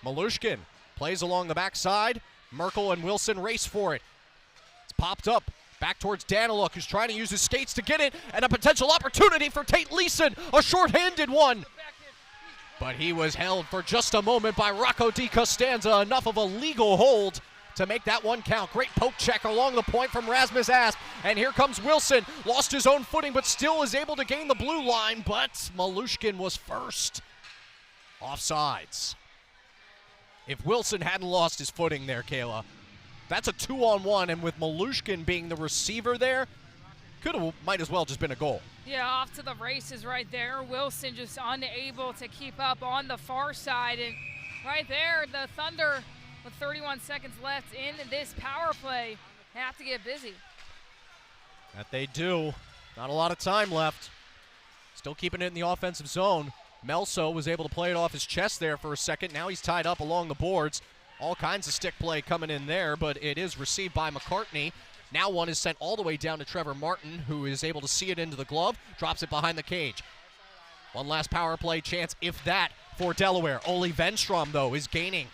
Malushkin plays along the backside. Merkel and Wilson race for it. It's popped up back towards Daniluk, who's trying to use his skates to get it, and a potential opportunity for Tate Leeson, a short-handed one. But he was held for just a moment by Rocco Di Costanza, enough of a legal hold to make that one count. Great poke check along the point from Rasmus Asp, and here comes Wilson. Lost his own footing, but still is able to gain the blue line, but Malushkin was first. Offsides. If Wilson hadn't lost his footing there, Kayla, that's a 2-on-1, and with Malushkin being the receiver there, might as well just been a goal. Yeah, off to the races right there. Wilson just unable to keep up on the far side, and right there, the Thunder, with 31 seconds left in this power play, have to get busy. That they do. Not a lot of time left. Still keeping it in the offensive zone. Melso was able to play it off his chest there for a second. Now he's tied up along the boards. All kinds of stick play coming in there, but it is received by McCartney. Now one is sent all the way down to Trevor Martin, who is able to see it into the glove, drops it behind the cage. One last power play chance, if that, for Delaware. Ole Venstrom, though, is gaining.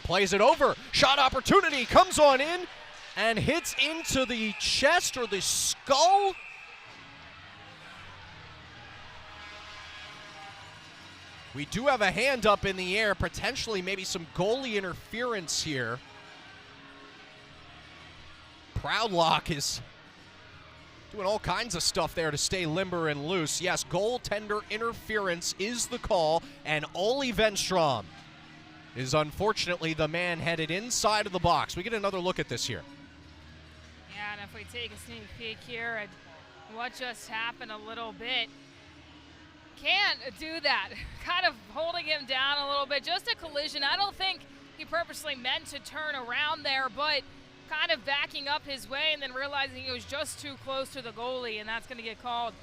Plays it over. Shot opportunity comes on in and hits into the chest or the skull. We do have a hand up in the air, potentially maybe some goalie interference here. Proudlock is doing all kinds of stuff there to stay limber and loose. Yes, goaltender interference is the call, and Ole Venstrom is unfortunately the man headed inside of the box. We get another look at this here. Yeah, and if we take a sneak peek here at what just happened a little bit, can't do that. Kind of holding him down a little bit. Just a collision. I don't think he purposely meant to turn around there, but kind of backing up his way and then realizing he was just too close to the goalie, and that's going to get called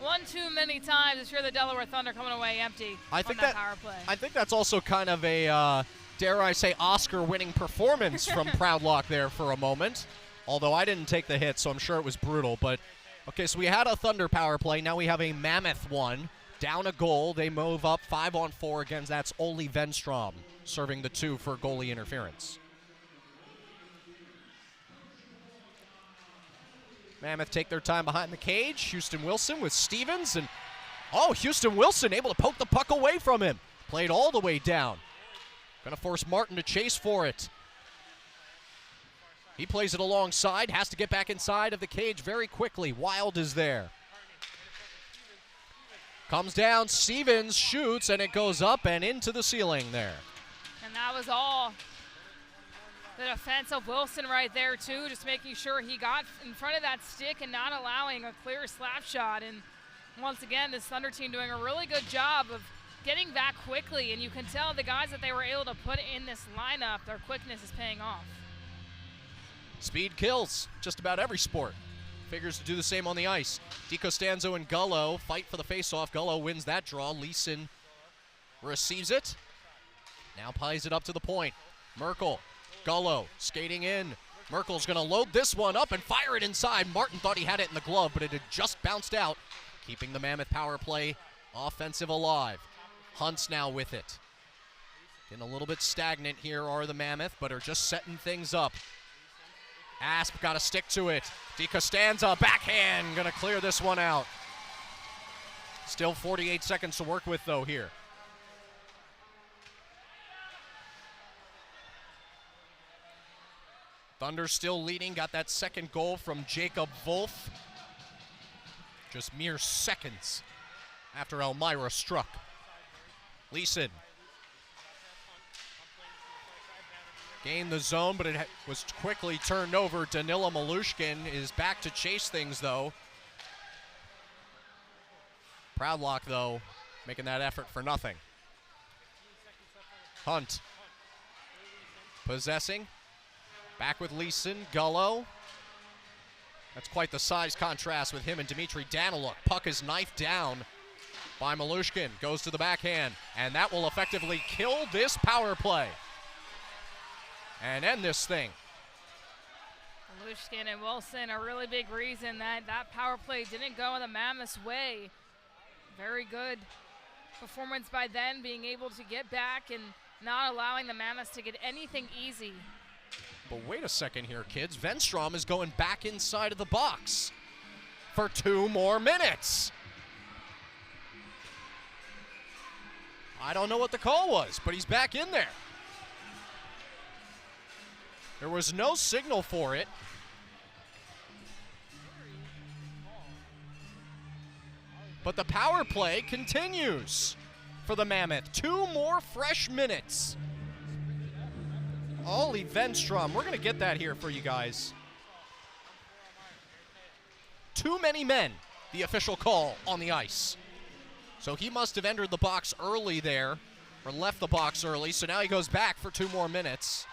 one too many times. It's here the Delaware Thunder coming away empty on that power play. I think that's also kind of a, dare I say, Oscar-winning performance from Proudlock there for a moment. Although I didn't take the hit, so I'm sure it was brutal. But, okay, so we had a Thunder power play. Now we have a Mammoth one. Down a goal. They move up 5-on-4 against. That's Ole Venstrom serving the 2 for goalie interference. Mammoth take their time behind the cage. Houston Wilson with Stevens, and Houston Wilson able to poke the puck away from him. Played all the way down. Gonna force Martin to chase for it. He plays it alongside, has to get back inside of the cage very quickly. Wild is there. Comes down, Stevens shoots, and it goes up and into the ceiling there. And that was all the defense of Wilson right there, too, just making sure he got in front of that stick and not allowing a clear slap shot. And once again, this Thunder team doing a really good job of getting back quickly, and you can tell the guys that they were able to put in this lineup, their quickness is paying off. Speed kills just about every sport. Figures to do the same on the ice. Di Costanzo and Gullo fight for the faceoff. Gullo wins that draw. Leeson receives it. Now plays it up to the point. Merkel, Gullo skating in. Merkel's going to load this one up and fire it inside. Martin thought he had it in the glove, but it had just bounced out, keeping the Mammoth power play offensive alive. Hunt's now with it. Getting a little bit stagnant here are the Mammoth, but are just setting things up. Asp got to stick to it. Di Costanza, backhand, gonna clear this one out. Still 48 seconds to work with though here. Thunder still leading, got that second goal from Jacob Wolf. Just mere seconds after Elmira struck. Leeson. Gained the zone, but it was quickly turned over. Danila Malushkin is back to chase things, though. Proudlock, though, making that effort for nothing. Hunt. Possessing. Back with Leeson. Gullo. That's quite the size contrast with him and Dmitry Daniluk. Puck is knifed down by Malushkin. Goes to the backhand, and that will effectively kill this power play and end this thing. Malushkin and Wilson, a really big reason that that power play didn't go in the Mammoth's way. Very good performance by them, being able to get back and not allowing the Mammoths to get anything easy. But wait a second here, kids. Venstrom is going back inside of the box for 2 more minutes. I don't know what the call was, but he's back in there. There was no signal for it. But the power play continues for the Mammoth. 2 more fresh minutes. Ollie Venstrom, we're going to get that here for you guys. Too many men, the official call on the ice. So he must have entered the box early there, or left the box early, so now he goes back for 2 more minutes.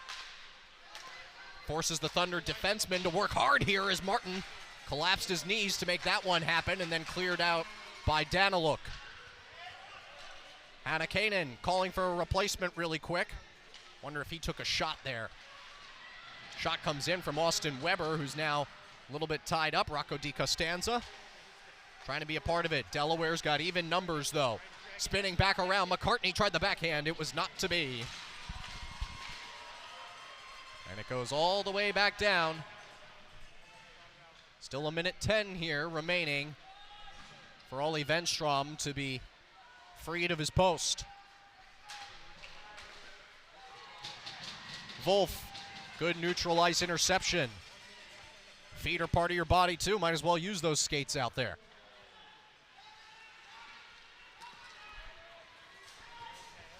Forces the Thunder defenseman to work hard here as Martin collapsed his knees to make that one happen and then cleared out by Daniluk. Hannakainen calling for a replacement really quick. Wonder if he took a shot there. Shot comes in from Austin Weber, who's now a little bit tied up. Rocco DiCostanza trying to be a part of it. Delaware's got even numbers, though. Spinning back around. McCartney tried the backhand. It was not to be. And it goes all the way back down. Still 1:10 here remaining for Ollie Venstrom to be freed of his post. Wolf, good neutral ice interception. Feet are part of your body too, might as well use those skates out there.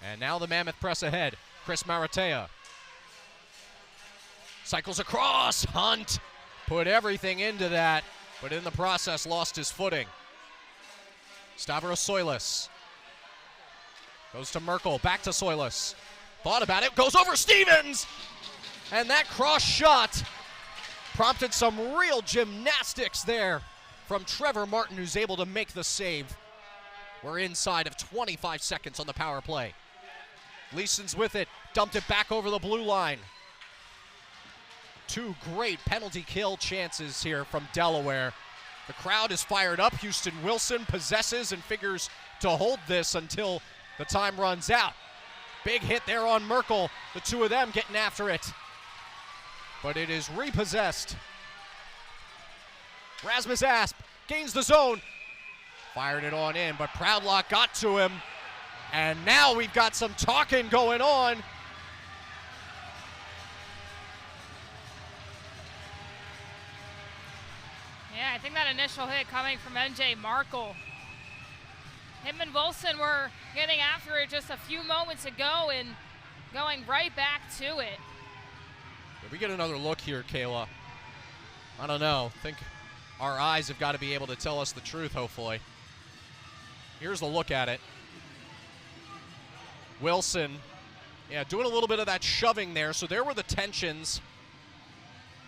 And now the Mammoth press ahead. Chris Maratea cycles across. Hunt put everything into that, but in the process lost his footing. Stavros Soilis goes to Merkel, back to Soilis. Thought about it, goes over Stevens! And that cross shot prompted some real gymnastics there from Trevor Martin, who's able to make the save. We're inside of 25 seconds on the power play. Leeson's with it, dumped it back over the blue line. 2 great penalty kill chances here from Delaware. The crowd is fired up. Houston Wilson possesses and figures to hold this until the time runs out. Big hit there on Merkel. The 2 of them getting after it. But it is repossessed. Rasmus Asp gains the zone. Fired it on in, but Proudlock got to him. And now we've got some talking going on. Yeah, I think that initial hit coming from MJ Markle. Him and Wilson were getting after it just a few moments ago and going right back to it. If we get another look here, Kayla, I don't know. I think our eyes have got to be able to tell us the truth, hopefully. Here's a look at it. Wilson, yeah, doing a little bit of that shoving there. So there were the tensions.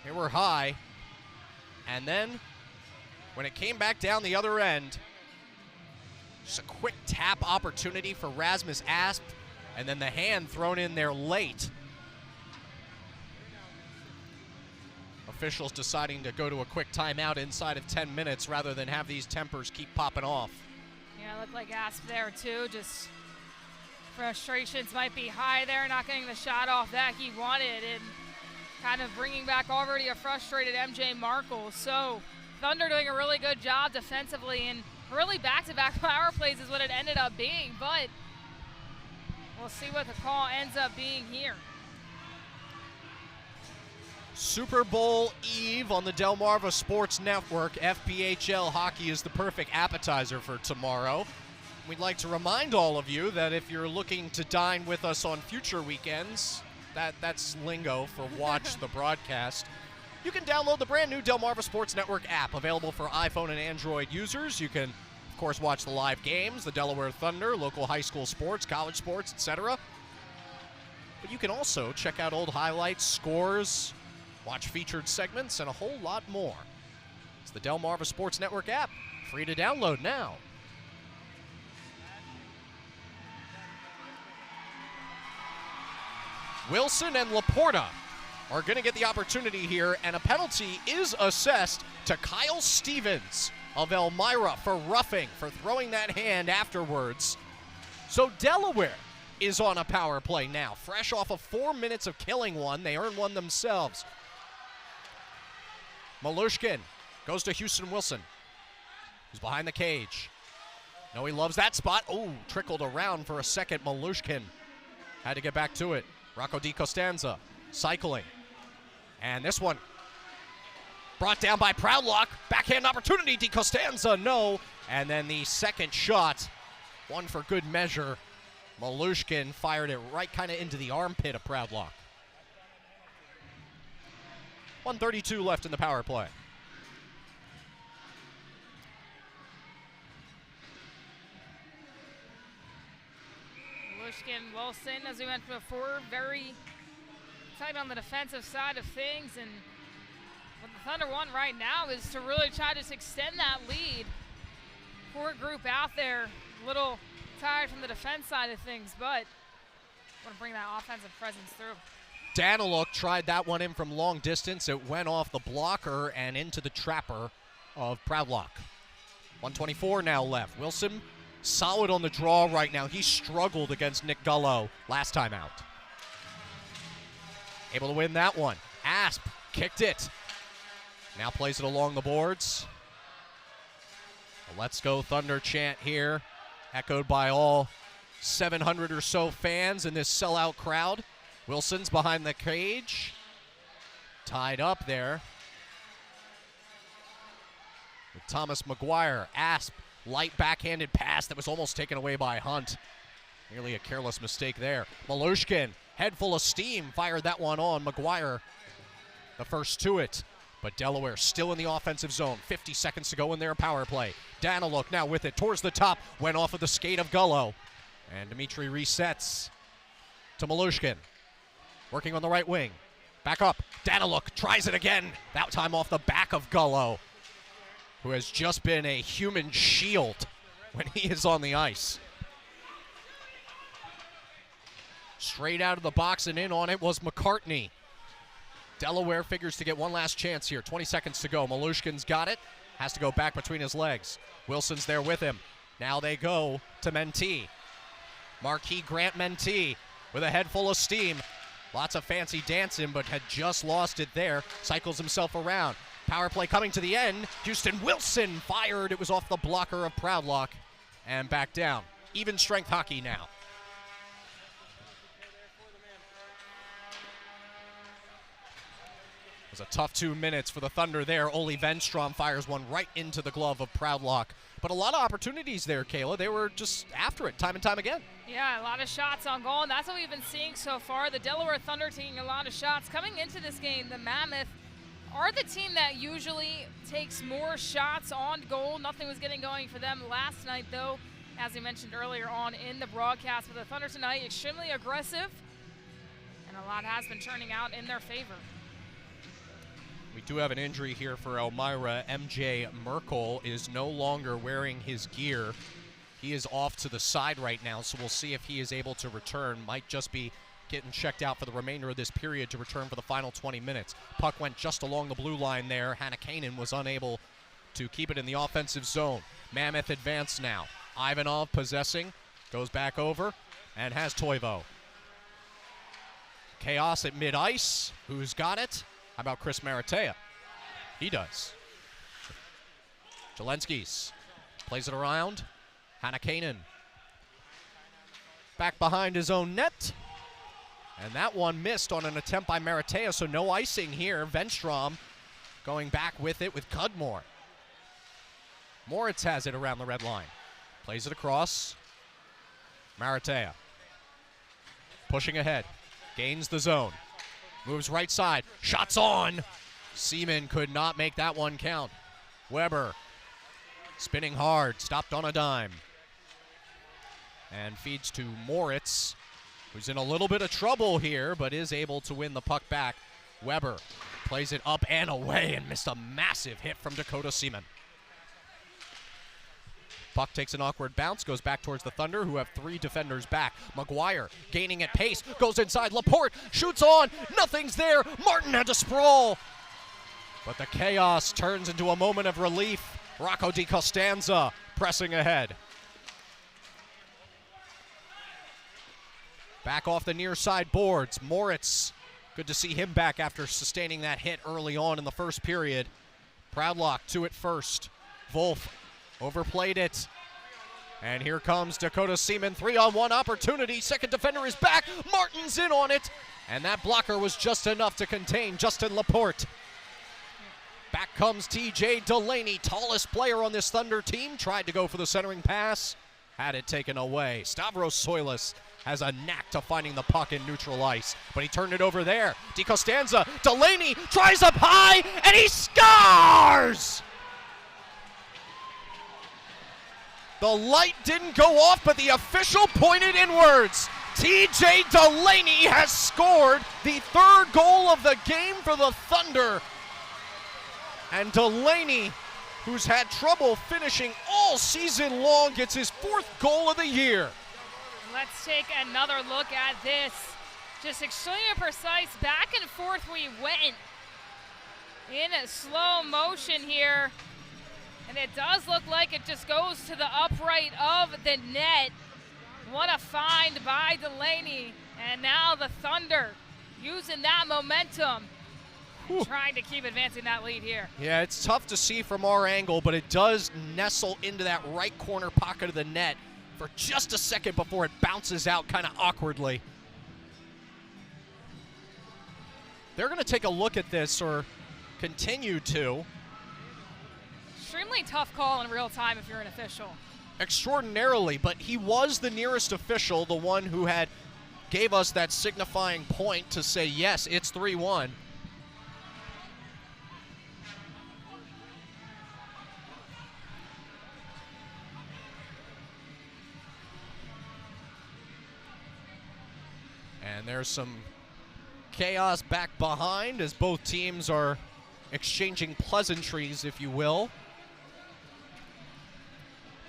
They were high. And then when it came back down the other end, just a quick tap opportunity for Rasmus Asp, and then the hand thrown in there late. Officials deciding to go to a quick timeout inside of 10 minutes rather than have these tempers keep popping off. Yeah, looked like Asp there too. Just frustrations might be high there, not getting the shot off that he wanted, and kind of bringing back already a frustrated MJ Markle. So Thunder doing a really good job defensively, and really back-to-back power plays is what it ended up being, but we'll see what the call ends up being here. Super Bowl Eve on the Delmarva Sports Network. FPHL hockey is the perfect appetizer for tomorrow. We'd like to remind all of you that if you're looking to dine with us on future weekends, that's lingo for watch the broadcast, you can download the brand new Delmarva Sports Network app, available for iPhone and Android users. You can, of course, watch the live games, the Delaware Thunder, local high school sports, college sports, etc. But you can also check out old highlights, scores, watch featured segments, and a whole lot more. It's the Delmarva Sports Network app, free to download now. Wilson and Laporta are going to get the opportunity here, and a penalty is assessed to Kyle Stevens of Elmira for roughing, for throwing that hand afterwards. So Delaware is on a power play now. Fresh off of 4 minutes of killing one, they earn one themselves. Malushkin goes to Houston Wilson, who's behind the cage. No, he loves that spot. Oh, trickled around for a second. Malushkin had to get back to it. Rocco Di Costanza cycling. And this one brought down by Proudlock. Backhand opportunity. Di Costanza, no. And then the second shot, one for good measure. Malushkin fired it right kind of into the armpit of Proudlock. 1:32 left in the power play. Malushkin, Wilson, as we mentioned before, very tight on the defensive side of things, and what the Thunder want right now is to really try to extend that lead. Poor group out there, a little tired from the defense side of things, but want to bring that offensive presence through. Daniluk tried that one in from long distance. It went off the blocker and into the trapper of Proudlock. 1:24 now left. Wilson solid on the draw right now. He struggled against Nick Gullo last time out. Able to win that one. Asp kicked it. Now plays it along the boards. A Let's Go Thunder chant here, echoed by all 700 or so fans in this sellout crowd. Wilson's behind the cage. Tied up there with Thomas McGuire. Asp, light backhanded pass that was almost taken away by Hunt. Nearly a careless mistake there. Malushkin, head full of steam, fired that one on. McGuire, the first to it. But Delaware still in the offensive zone. 50 seconds to go in their power play. Daniluk now with it towards the top. Went off of the skate of Gullo. And Dimitri resets to Malushkin. Working on the right wing. Back up. Daniluk tries it again. That time off the back of Gullo, who has just been a human shield when he is on the ice. Straight out of the box and in on it was McCartney. Delaware figures to get one last chance here. 20 seconds to go. Malushkin's got it. Has to go back between his legs. Wilson's there with him. Now they go to Mentee. Marquis Grant Mentee with a head full of steam. Lots of fancy dancing, but had just lost it there. Cycles himself around. Power play coming to the end. Houston Wilson fired. It was off the blocker of Proudlock and back down. Even strength hockey now. It was a tough 2 minutes for the Thunder there. Ole Venstrom fires one right into the glove of Proudlock. But a lot of opportunities there, Kayla. They were just after it time and time again. Yeah, a lot of shots on goal, and that's what we've been seeing so far. The Delaware Thunder taking a lot of shots. Coming into this game, the Mammoth are the team that usually takes more shots on goal. Nothing was getting going for them last night, though, as we mentioned earlier on in the broadcast. But the Thunder tonight, extremely aggressive, and a lot has been turning out in their favor. We do have an injury here for Elmira. MJ Merkel is no longer wearing his gear. He is off to the side right now, so we'll see if he is able to return. Might just be getting checked out for the remainder of this period to return for the final 20 minutes. Puck went just along the blue line there. Hannakainen was unable to keep it in the offensive zone. Mammoth advanced now. Ivanov possessing, goes back over, and has Toivo. Chaos at mid-ice. Who's got it? How about Chris Maratea? He does. Jelenskis plays it around. Hannakainen back behind his own net. And that one missed on an attempt by Maratea, so no icing here. Venstrom going back with it with Cudmore. Moritz has it around the red line. Plays it across. Maratea pushing ahead. Gains the zone. Moves right side. Shots on. Seaman could not make that one count. Weber spinning hard. Stopped on a dime. And feeds to Moritz, who's in a little bit of trouble here, but is able to win the puck back. Weber plays it up and away and missed a massive hit from Dakota Seaman. Puck takes an awkward bounce, goes back towards the Thunder, who have three defenders back. McGuire gaining at pace, goes inside. Laporte shoots on. Nothing's there. Martin had to sprawl. But the chaos turns into a moment of relief. Rocco Di Costanza pressing ahead. Back off the near side boards. Moritz, good to see him back after sustaining that hit early on in the first period. Proudlock to it first. Wolf overplayed it. And here comes Dakota Seaman, 3-on-1 opportunity. Second defender is back. Martin's in on it. And that blocker was just enough to contain Justin Laporte. Back comes TJ Delaney, tallest player on this Thunder team. Tried to go for the centering pass. Had it taken away. Stavros Soilis has a knack to finding the puck in neutral ice. But he turned it over there. DiCostanza, Delaney tries up high, and he scores! The light didn't go off, but the official pointed inwards. TJ Delaney has scored the third goal of the game for the Thunder. And Delaney, who's had trouble finishing all season long, gets his fourth goal of the year. Let's take another look at this. Just extremely precise, back and forth we went in a slow motion here. And it does look like it just goes to the upright of the net. What a find by Delaney. And now the Thunder using that momentum, trying to keep advancing that lead here. Yeah, it's tough to see from our angle, but it does nestle into that right corner pocket of the net for just a second before it bounces out kind of awkwardly. They're going to take a look at this, or continue to. Extremely tough call in real time if you're an official. Extraordinarily, but he was the nearest official, the one who had gave us that signifying point to say, yes, it's 3-1. And there's some chaos back behind as both teams are exchanging pleasantries, if you will.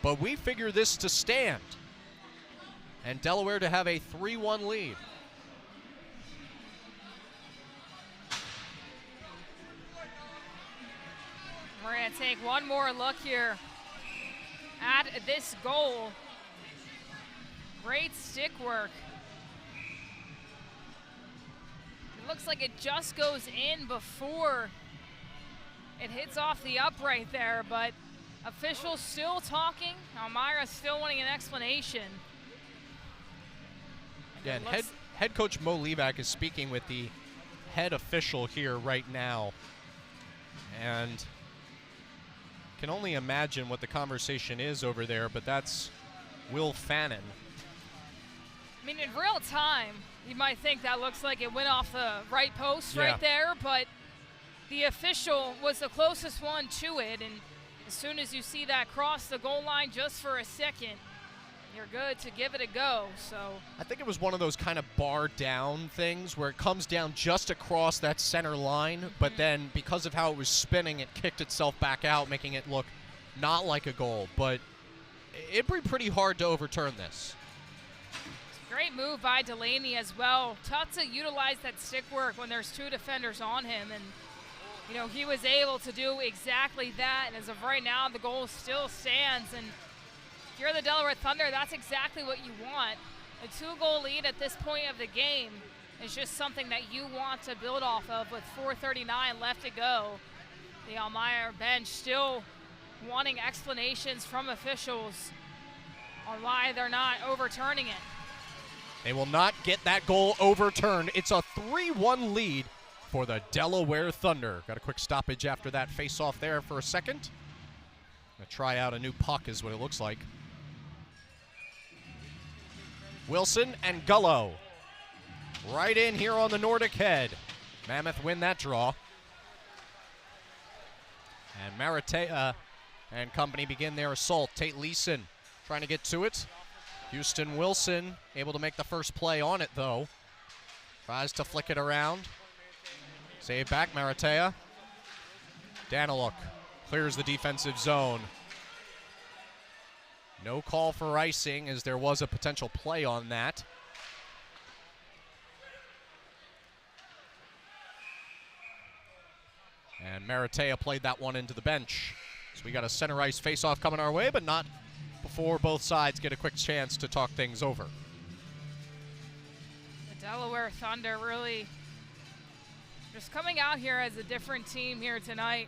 But we figure this to stand, and Delaware to have a 3-1 lead. We're going to take one more look here at this goal. Great stick work. It looks like it just goes in before it hits off the upright there, but officials still talking. Elmira still wanting an explanation. Again, head coach Mo Levac is speaking with the head official here right now, and can only imagine what the conversation is over there, but that's Will Fannin. I mean, in real time, you might think that looks like it went off the right post right there, but the official was the closest one to it, and as soon as you see that cross the goal line just for a second, you're good to give it a go. So I think it was one of those kind of bar down things where it comes down just across that center line, but then because of how it was spinning, it kicked itself back out, making it look not like a goal. But it'd be pretty hard to overturn this. Great move by Delaney as well. Tough to utilize that stick work when there's two defenders on him, and you know, he was able to do exactly that, and as of right now, the goal still stands. And if you're the Delaware Thunder, that's exactly what you want. A 2-goal lead at this point of the game is just something that you want to build off of with 4:39 left to go. The Elmira bench still wanting explanations from officials on why they're not overturning it. They will not get that goal overturned. It's a 3-1 lead for the Delaware Thunder. Got a quick stoppage after that face-off there for a second. Gonna try out a new puck is what it looks like. Wilson and Gullo right in here on the Nordic head. Mammoth win that draw. And Maratea and company begin their assault. Tate Leeson trying to get to it. Houston Wilson able to make the first play on it, though. Tries to flick it around. Save back, Maratea. Daniluk clears the defensive zone. No call for icing, as there was a potential play on that. And Maratea played that one into the bench. So we got a center ice face-off coming our way, but not before both sides get a quick chance to talk things over. Delaware Thunder really just coming out here as a different team here tonight.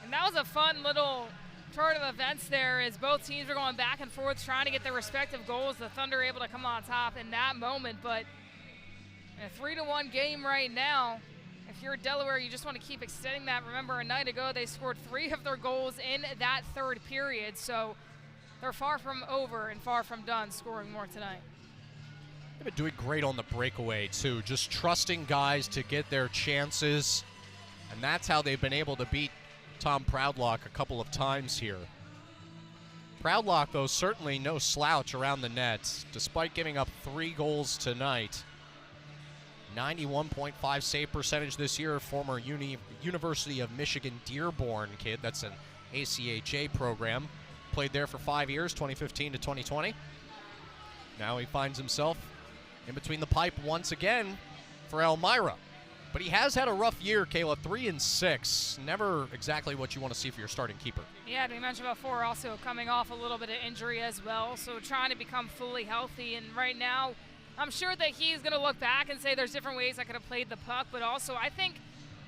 And that was a fun little turn of events there as both teams were going back and forth trying to get their respective goals. The Thunder able to come on top in that moment, but a 3-1 game right now. If you're Delaware, you just want to keep extending that. Remember, a night ago, they scored 3 of their goals in that third period, so they're far from over and far from done scoring more tonight. They've been doing great on the breakaway, too, just trusting guys to get their chances, and that's how they've been able to beat Tom Proudlock a couple of times here. Proudlock, though, certainly no slouch around the net, despite giving up 3 goals tonight. 91.5 save percentage this year, former University of Michigan Dearborn kid. That's an ACHA program. Played there for 5 years, 2015 to 2020. Now he finds himself in between the pipe once again for Elmira. But he has had a rough year, Kayla, 3-6. Never exactly what you want to see for your starting keeper. Yeah, we mentioned before, also coming off a little bit of injury as well, so trying to become fully healthy. And right now, I'm sure that he's going to look back and say there's different ways I could have played the puck, but also I think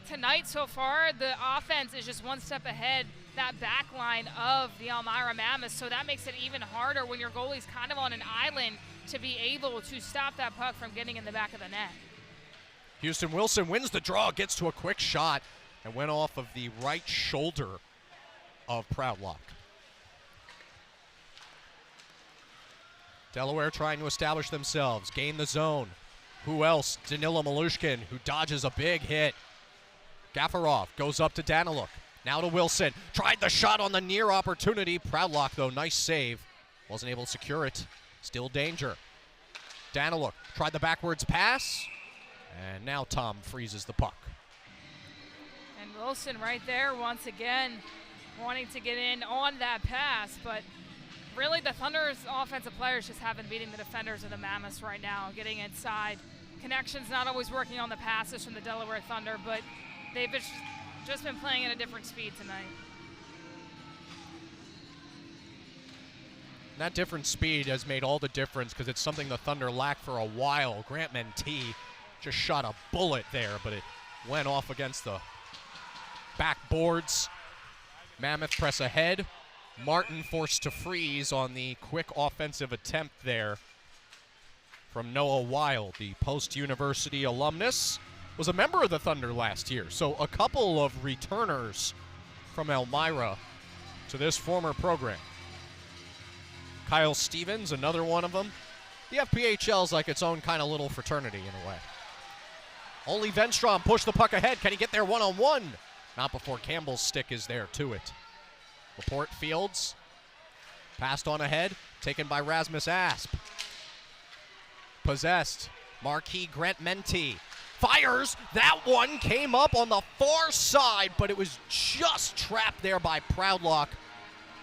tonight so far, the offense is just one step ahead, that back line of the Elmira Mammoths, so that makes it even harder when your goalie's kind of on an island to be able to stop that puck from getting in the back of the net. Houston Wilson wins the draw, gets to a quick shot, and went off of the right shoulder of Proudlock. Delaware trying to establish themselves, gain the zone. Who else? Danila Malushkin, who dodges a big hit. Gafarov goes up to Daniluk. Now to Wilson. Tried the shot on the near opportunity. Proudlock, though, nice save. Wasn't able to secure it. Still danger. Daniluk tried the backwards pass. And now Tom freezes the puck. And Wilson right there once again wanting to get in on that pass, but really the Thunder's offensive players just haven't beating the defenders of the Mammoths right now, getting inside. Connections not always working on the passes from the Delaware Thunder, but they've just been playing at a different speed tonight. That different speed has made all the difference because it's something the Thunder lacked for a while. Grant Mentee just shot a bullet there, but it went off against the backboards. Mammoth press ahead. Martin forced to freeze on the quick offensive attempt there from Noah Wild, the post-university alumnus. Was a member of the Thunder last year, so a couple of returners from Elmira to this former program. Kyle Stevens, another one of them. The FPHL is like its own kind of little fraternity in a way. Only Venstrom pushed the puck ahead. Can he get there one-on-one? Not before Campbell's stick is there to it. Laporte fields. Passed on ahead. Taken by Rasmus Asp. Possessed. Marquis Grant Mentee. Fires. That one came up on the far side, but it was just trapped there by Proudlock,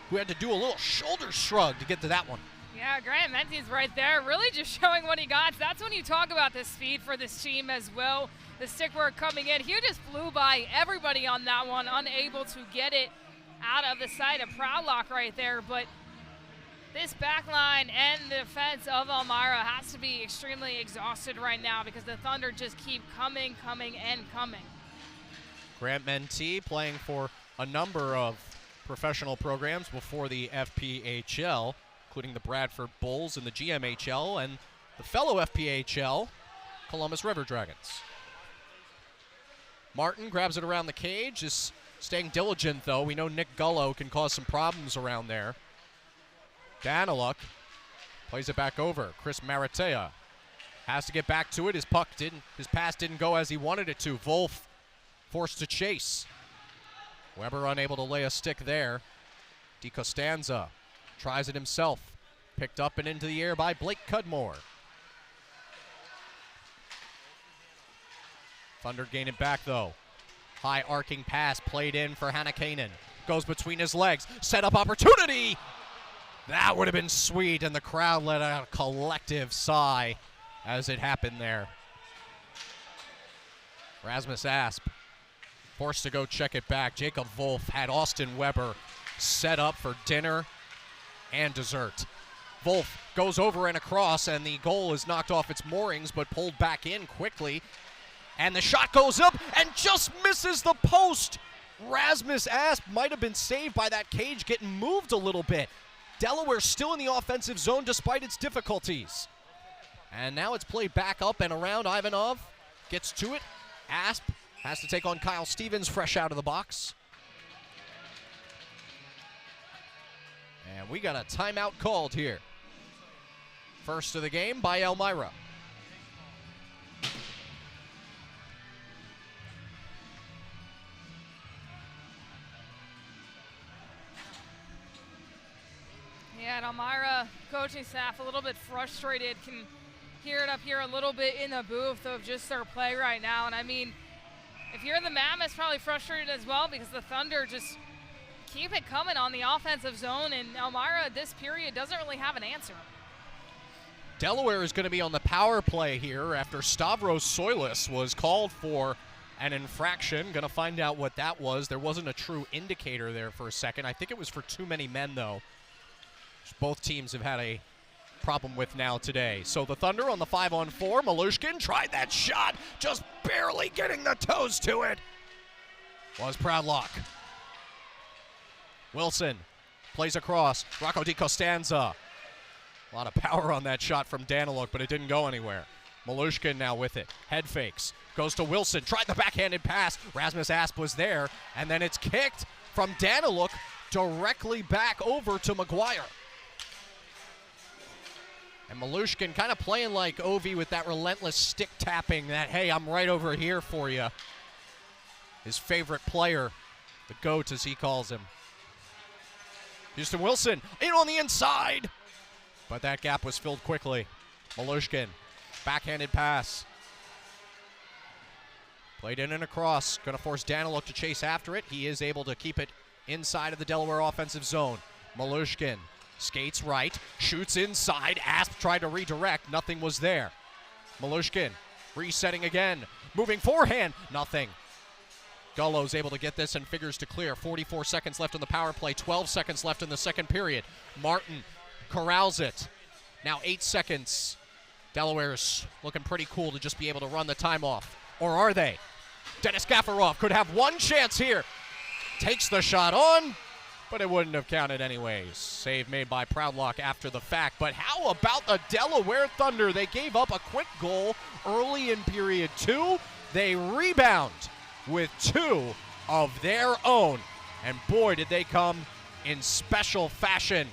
who had to do a little shoulder shrug to get to that one. Yeah, Grant Mentee's right there, really just showing what he got. That's when you talk about the speed for this team as well. The stick work coming in. He just flew by everybody on that one, unable to get it out of the sight of Proudlock right there. But this back line and the defense of Elmira has to be extremely exhausted right now because the Thunder just keep coming, and coming. Grant Mentee playing for a number of professional programs before the FPHL, including the Bradford Bulls and the GMHL and the fellow FPHL, Columbus River Dragons. Martin grabs it around the cage, is staying diligent though. We know Nick Gullo can cause some problems around there. Daniluk plays it back over. Chris Maratea has to get back to it. His pass didn't go as he wanted it to. Wolf forced to chase. Weber unable to lay a stick there. DiCostanza tries it himself. Picked up and into the air by Blake Cudmore. Thunder gain it back though. High arcing pass played in for Hannakainen. Goes between his legs. Set up opportunity. That would have been sweet, and the crowd let out a collective sigh as it happened there. Rasmus Asp forced to go check it back. Jacob Wolf had Austin Weber set up for dinner and dessert. Wolf goes over and across, and the goal is knocked off its moorings, but pulled back in quickly. And the shot goes up and just misses the post. Rasmus Asp might have been saved by that cage getting moved a little bit. Delaware still in the offensive zone despite its difficulties. And now it's played back up and around. Ivanov gets to it. Asp has to take on Kyle Stevens fresh out of the box. And we got a timeout called here. First of the game by Elmira. Yeah, and Elmira coaching staff a little bit frustrated. Can hear it up here a little bit in the booth of just their play right now. And I mean, if you're in the Mammoths, probably frustrated as well because the Thunder just keep it coming on the offensive zone, and Elmira this period doesn't really have an answer. Delaware is going to be on the power play here after Stavros Soilis was called for an infraction. Going to find out what that was. There wasn't a true indicator there for a second. I think it was for too many men, though, which both teams have had a problem with now today. So the Thunder on the 5-on-4. Malushkin tried that shot, just barely getting the toes to it. Was Proudlock. Wilson plays across. Rocco Di Costanza. A lot of power on that shot from Daniluk, but it didn't go anywhere. Malushkin now with it. Head fakes. Goes to Wilson. Tried the backhanded pass. Rasmus Asp was there. And then it's kicked from Daniluk directly back over to McGuire. And Malushkin kind of playing like Ovi with that relentless stick tapping that, hey, I'm right over here for you. His favorite player, the GOAT as he calls him. Houston Wilson in on the inside. But that gap was filled quickly. Malushkin, backhanded pass. Played in and across. Going to force Daniluk to chase after it. He is able to keep it inside of the Delaware offensive zone. Malushkin skates right, shoots inside. Asp tried to redirect. Nothing was there. Malushkin resetting again. Moving forehand. Nothing. Gullo's able to get this and figures to clear. 44 seconds left on the power play. 12 seconds left in the second period. Martin corrals it. Now 8 seconds. Delaware's looking pretty cool to just be able to run the time off. Or are they? Denis Gafarov could have one chance here. Takes the shot on, but it wouldn't have counted anyways. Save made by Proudlock after the fact. But how about the Delaware Thunder? They gave up a quick goal early in period 2. They rebound with 2 of their own. And boy, did they come in special fashion.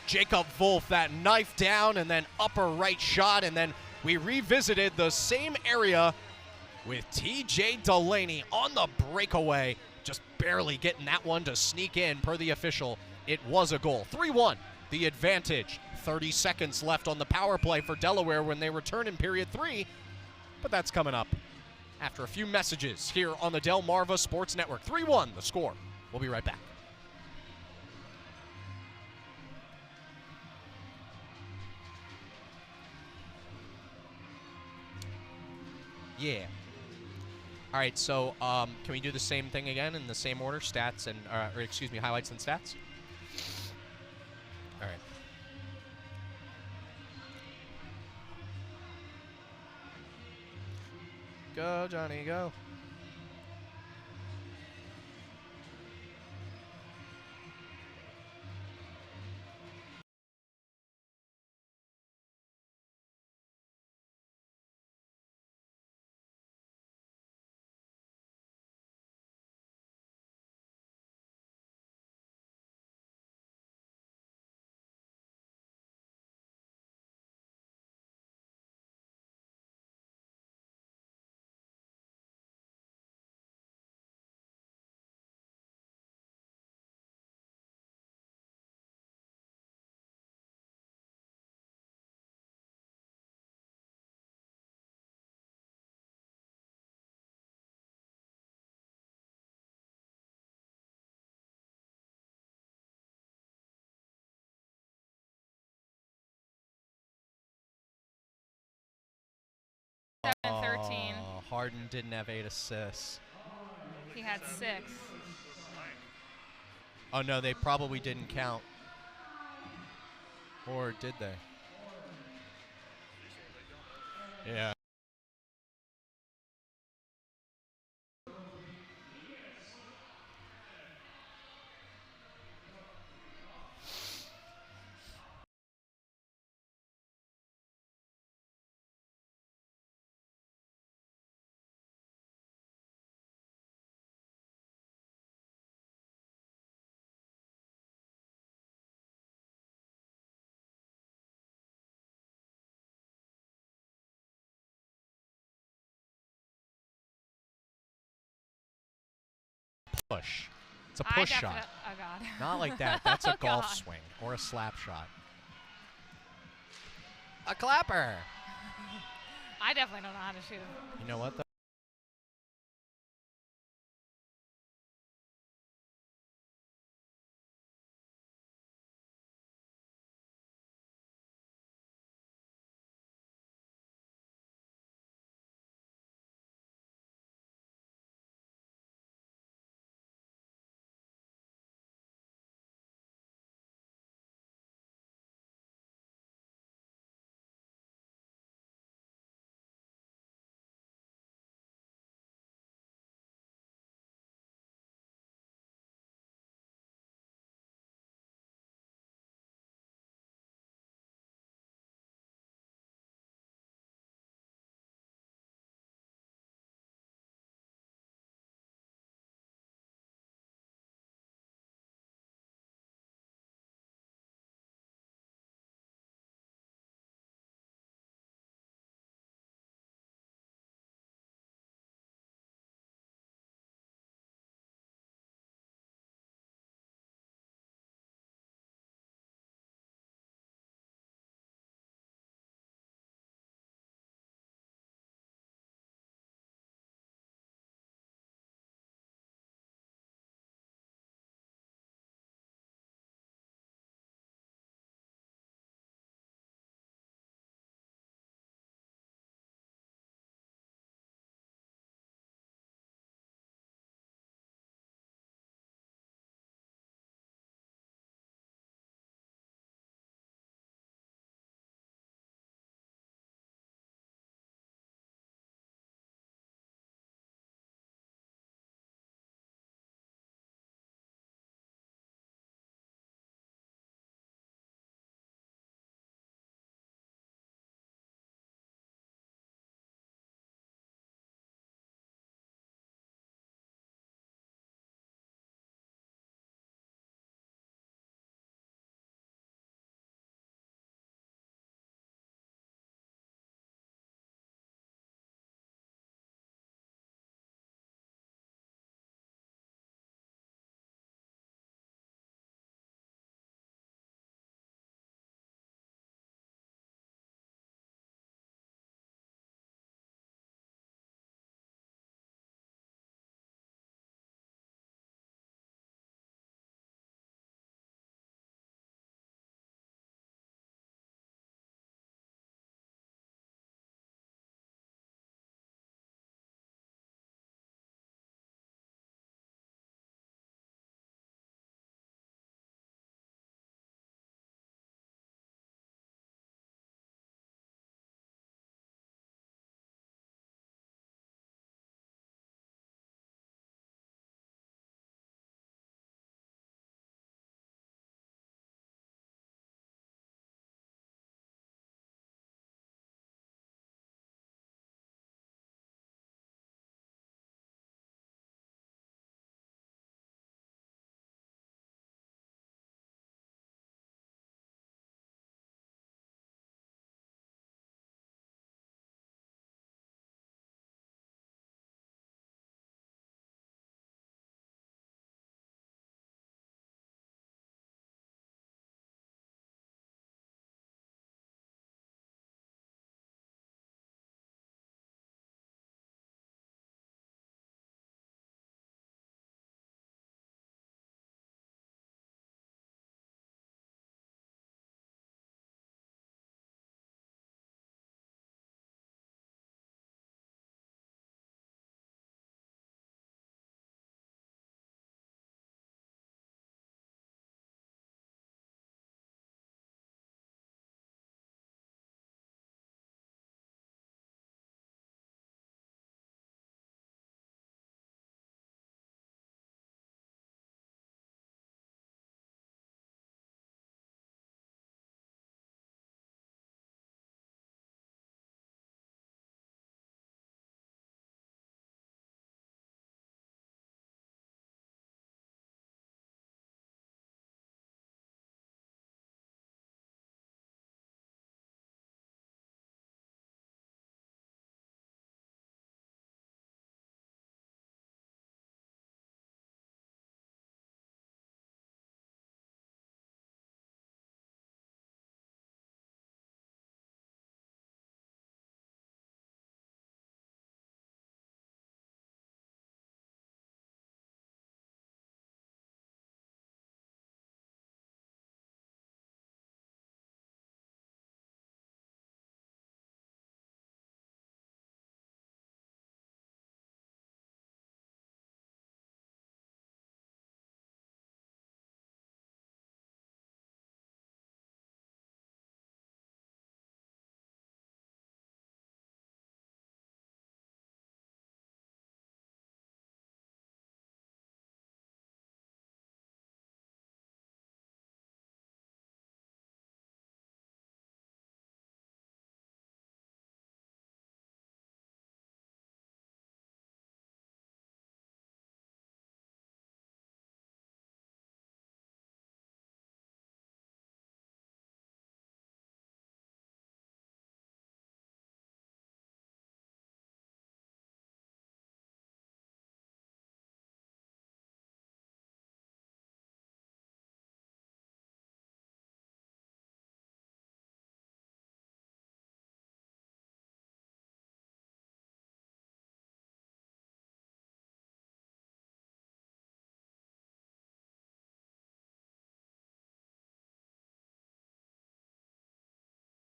Jacob Wolf, that knife down and then upper right shot. And then we revisited the same area with TJ Delaney on the breakaway. Just barely getting that one to sneak in per the official. It was a goal. 3-1, the advantage. 30 seconds left on the power play for Delaware when they return in period 3. But that's coming up after a few messages here on the Delmarva Sports Network. 3-1, the score. We'll be right back. Yeah. All right, so can we do the same thing again in the same order? Stats and, or excuse me, highlights and stats? All right. Go, Johnny, go. And 13. Harden didn't have 8 assists. He had 6. Oh, no, they probably didn't count. Or did they? Yeah. Push. It's a push shot. Oh, God. Not like that. That's a Oh, golf God. swing or a slap shot. A clapper. I definitely don't know how to shoot. You know what, though?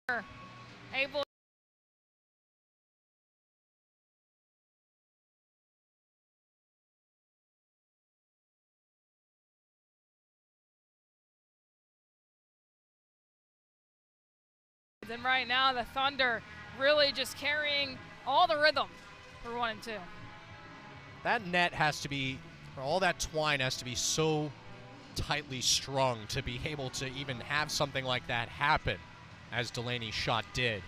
able and right now the Thunder really just carrying all the rhythm for 1 and 2. That net has to be, or all that twine has to be so tightly strung to be able to even have something like that happen, as Delaney's shot did.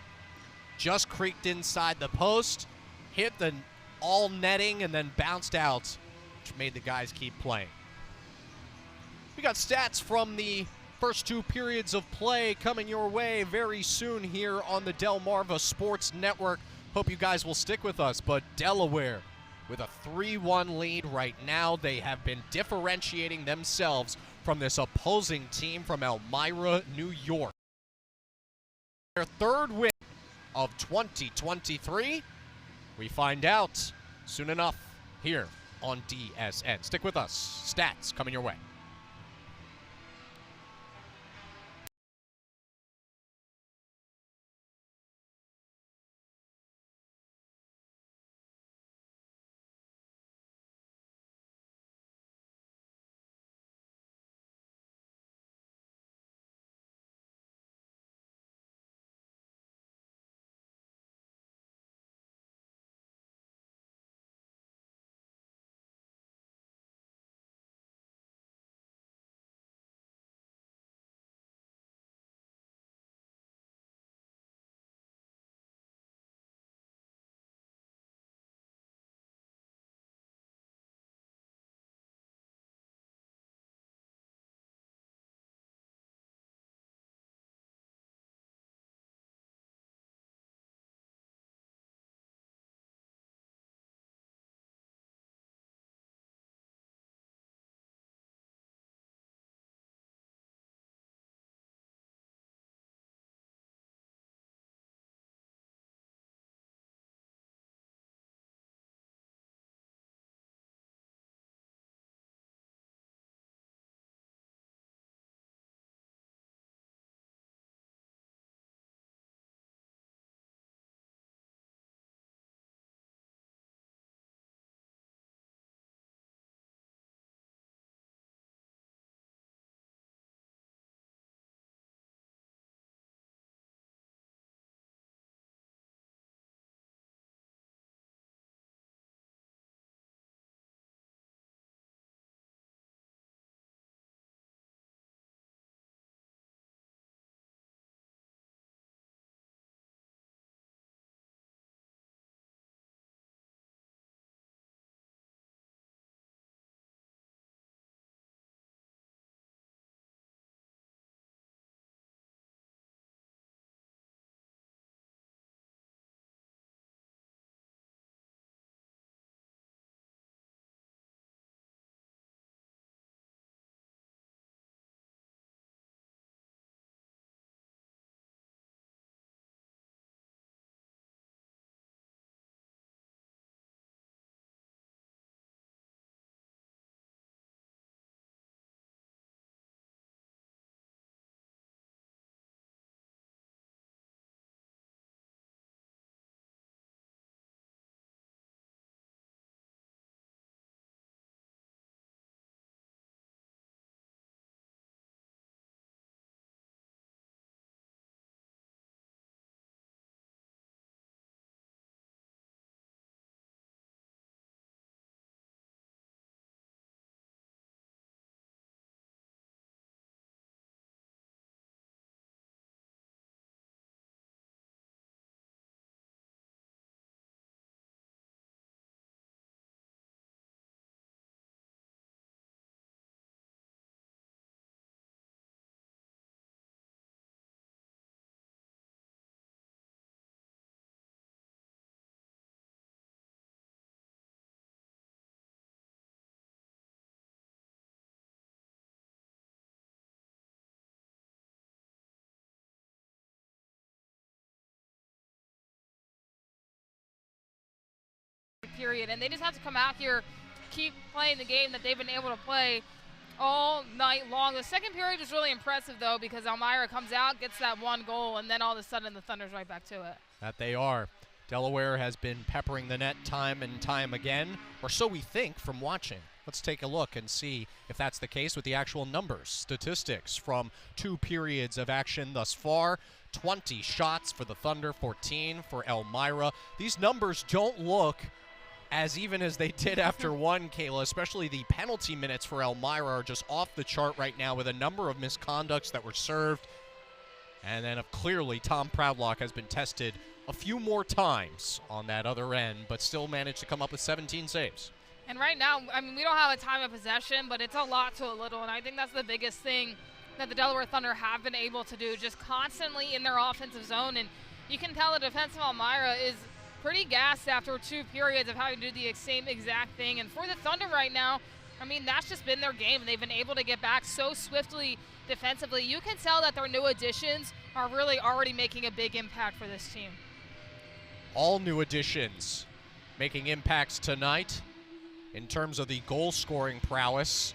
Just creaked inside the post, hit the all netting, and then bounced out, which made the guys keep playing. We got stats from the first 2 periods of play coming your way very soon here on the Delmarva Sports Network. Hope you guys will stick with us, but Delaware with a 3-1 lead right now. They have been differentiating themselves from this opposing team from Elmira, New York. Their 3rd win of 2023. We find out soon enough here on DSN. Stick with us. Stats coming your way. Period, and they just have to come out here, keep playing the game that they've been able to play all night long. The second period was really impressive, though, because Elmira comes out, gets that one goal, and then all of a sudden the Thunder's right back to it. That they are. Delaware has been peppering the net time and time again, or so we think from watching. Let's take a look and see if that's the case with the actual numbers. Statistics from 2 periods of action thus far. 20 shots for the Thunder, 14 for Elmira. These numbers don't look as even as they did after one, Kayla, especially the penalty minutes for Elmira are just off the chart right now with a number of misconducts that were served. And then clearly Tom Proudlock has been tested a few more times on that other end, but still managed to come up with 17 saves. And right now, I mean, we don't have a time of possession, but it's a lot to a little, and I think that's the biggest thing that the Delaware Thunder have been able to do, just constantly in their offensive zone. And you can tell the defense of Elmira is pretty gassed after 2 periods of having to do the same exact thing. And for the Thunder right now, I mean, that's just been their game. They've been able to get back so swiftly defensively. You can tell that their new additions are really already making a big impact for this team. All new additions making impacts tonight in terms of the goal-scoring prowess.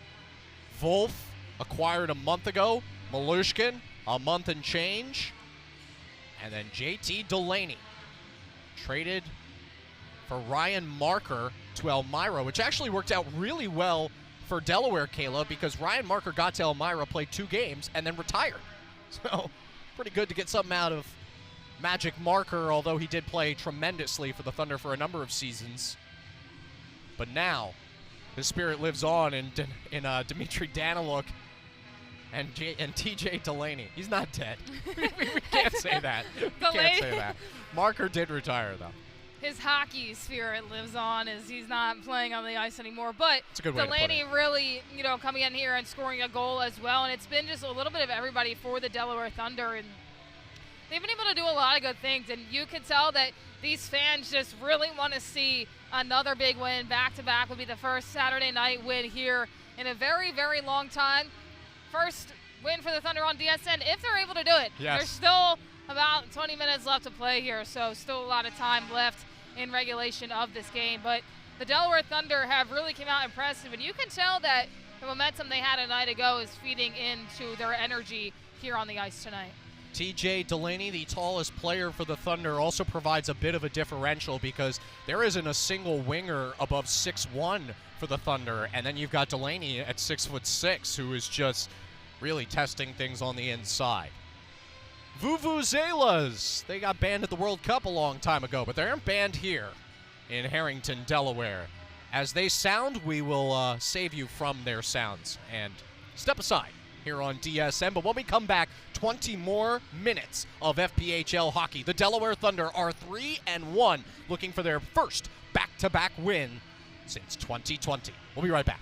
Wolf, acquired a month ago. Malushkin, a month and change. And then JT Delaney, traded for Ryan Marker to Elmira, which actually worked out really well for Delaware, Kayla, because Ryan Marker got to Elmira, played 2 games, and then retired. So pretty good to get something out of Magic Marker, although he did play tremendously for the Thunder for a number of seasons. But now his spirit lives on in Dmitry Daniluk and TJ Delaney. He's not dead. we can't say that. We can't say that. Marker did retire, though. His hockey spirit lives on as he's not playing on the ice anymore. But Delaney really, coming in here and scoring a goal as well. And it's been just a little bit of everybody for the Delaware Thunder. And they've been able to do a lot of good things. And you can tell that these fans just really want to see another big win. Back-to-back would be the first Saturday night win here in a very, very long time. First win for the Thunder on DSN if they're able to do it. Yes. There's still about 20 minutes left to play here, so still a lot of time left in regulation of this game. But the Delaware Thunder have really come out impressive, and you can tell that the momentum they had a night ago is feeding into their energy here on the ice tonight. TJ Delaney, the tallest player for the Thunder, also provides a bit of a differential because there isn't a single winger above 6'1" for the Thunder, and then you've got Delaney at 6'6", who is just really testing things on the inside. Vuvuzelas, they got banned at the World Cup a long time ago, but they aren't banned here in Harrington, Delaware. As they sound, we will save you from their sounds and step aside here on DSM. But when we come back, 20 more minutes of FPHL hockey. The Delaware Thunder are 3-1, looking for their first back-to-back win since 2020. We'll be right back.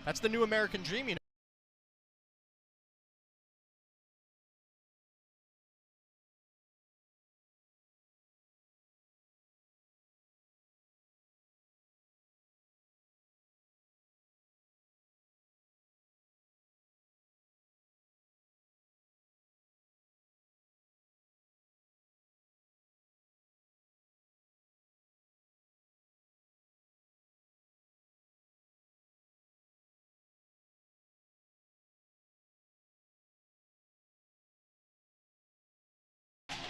That's the new American dream, you know.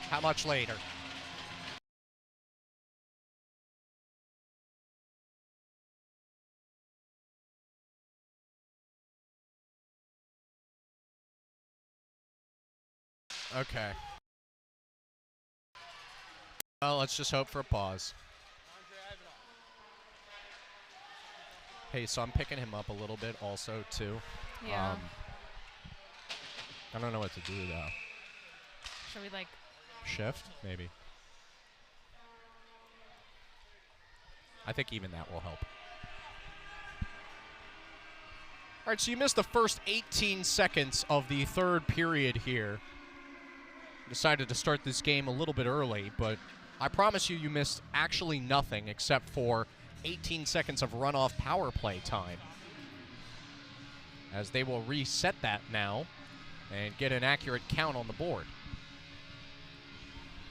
How much later? Okay. Well, let's just hope for a pause. Hey, so I'm picking him up a little bit also, too. Yeah. I don't know what to do, though. Should we, like... Shift? Maybe. I think even that will help. All right, so you missed the first 18 seconds of the third period here. Decided to start this game a little bit early, but I promise you missed actually nothing except for 18 seconds of runoff power play time, as they will reset that now and get an accurate count on the board.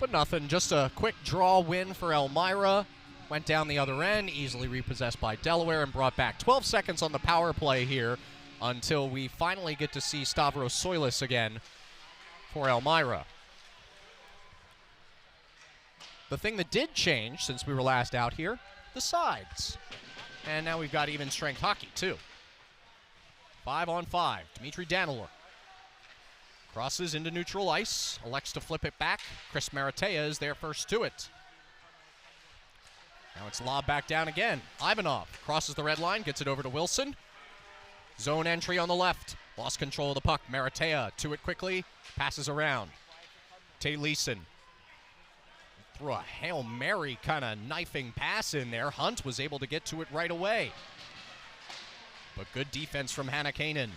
But nothing, just a quick draw win for Elmira. Went down the other end, easily repossessed by Delaware and brought back. 12 seconds on the power play here until we finally get to see Stavros Soilis again for Elmira. The thing that did change since we were last out here, the sides. And now we've got even strength hockey, too. 5-on-5. Dmitry Danilor crosses into neutral ice, elects to flip it back. Chris Maratea is there first to it. Now it's lobbed back down again. Ivanov crosses the red line, gets it over to Wilson. Zone entry on the left. Lost control of the puck. Maratea to it quickly, passes around. Tay Leeson threw a Hail Mary kind of knifing pass in there. Hunt was able to get to it right away. But good defense from Hannakainen.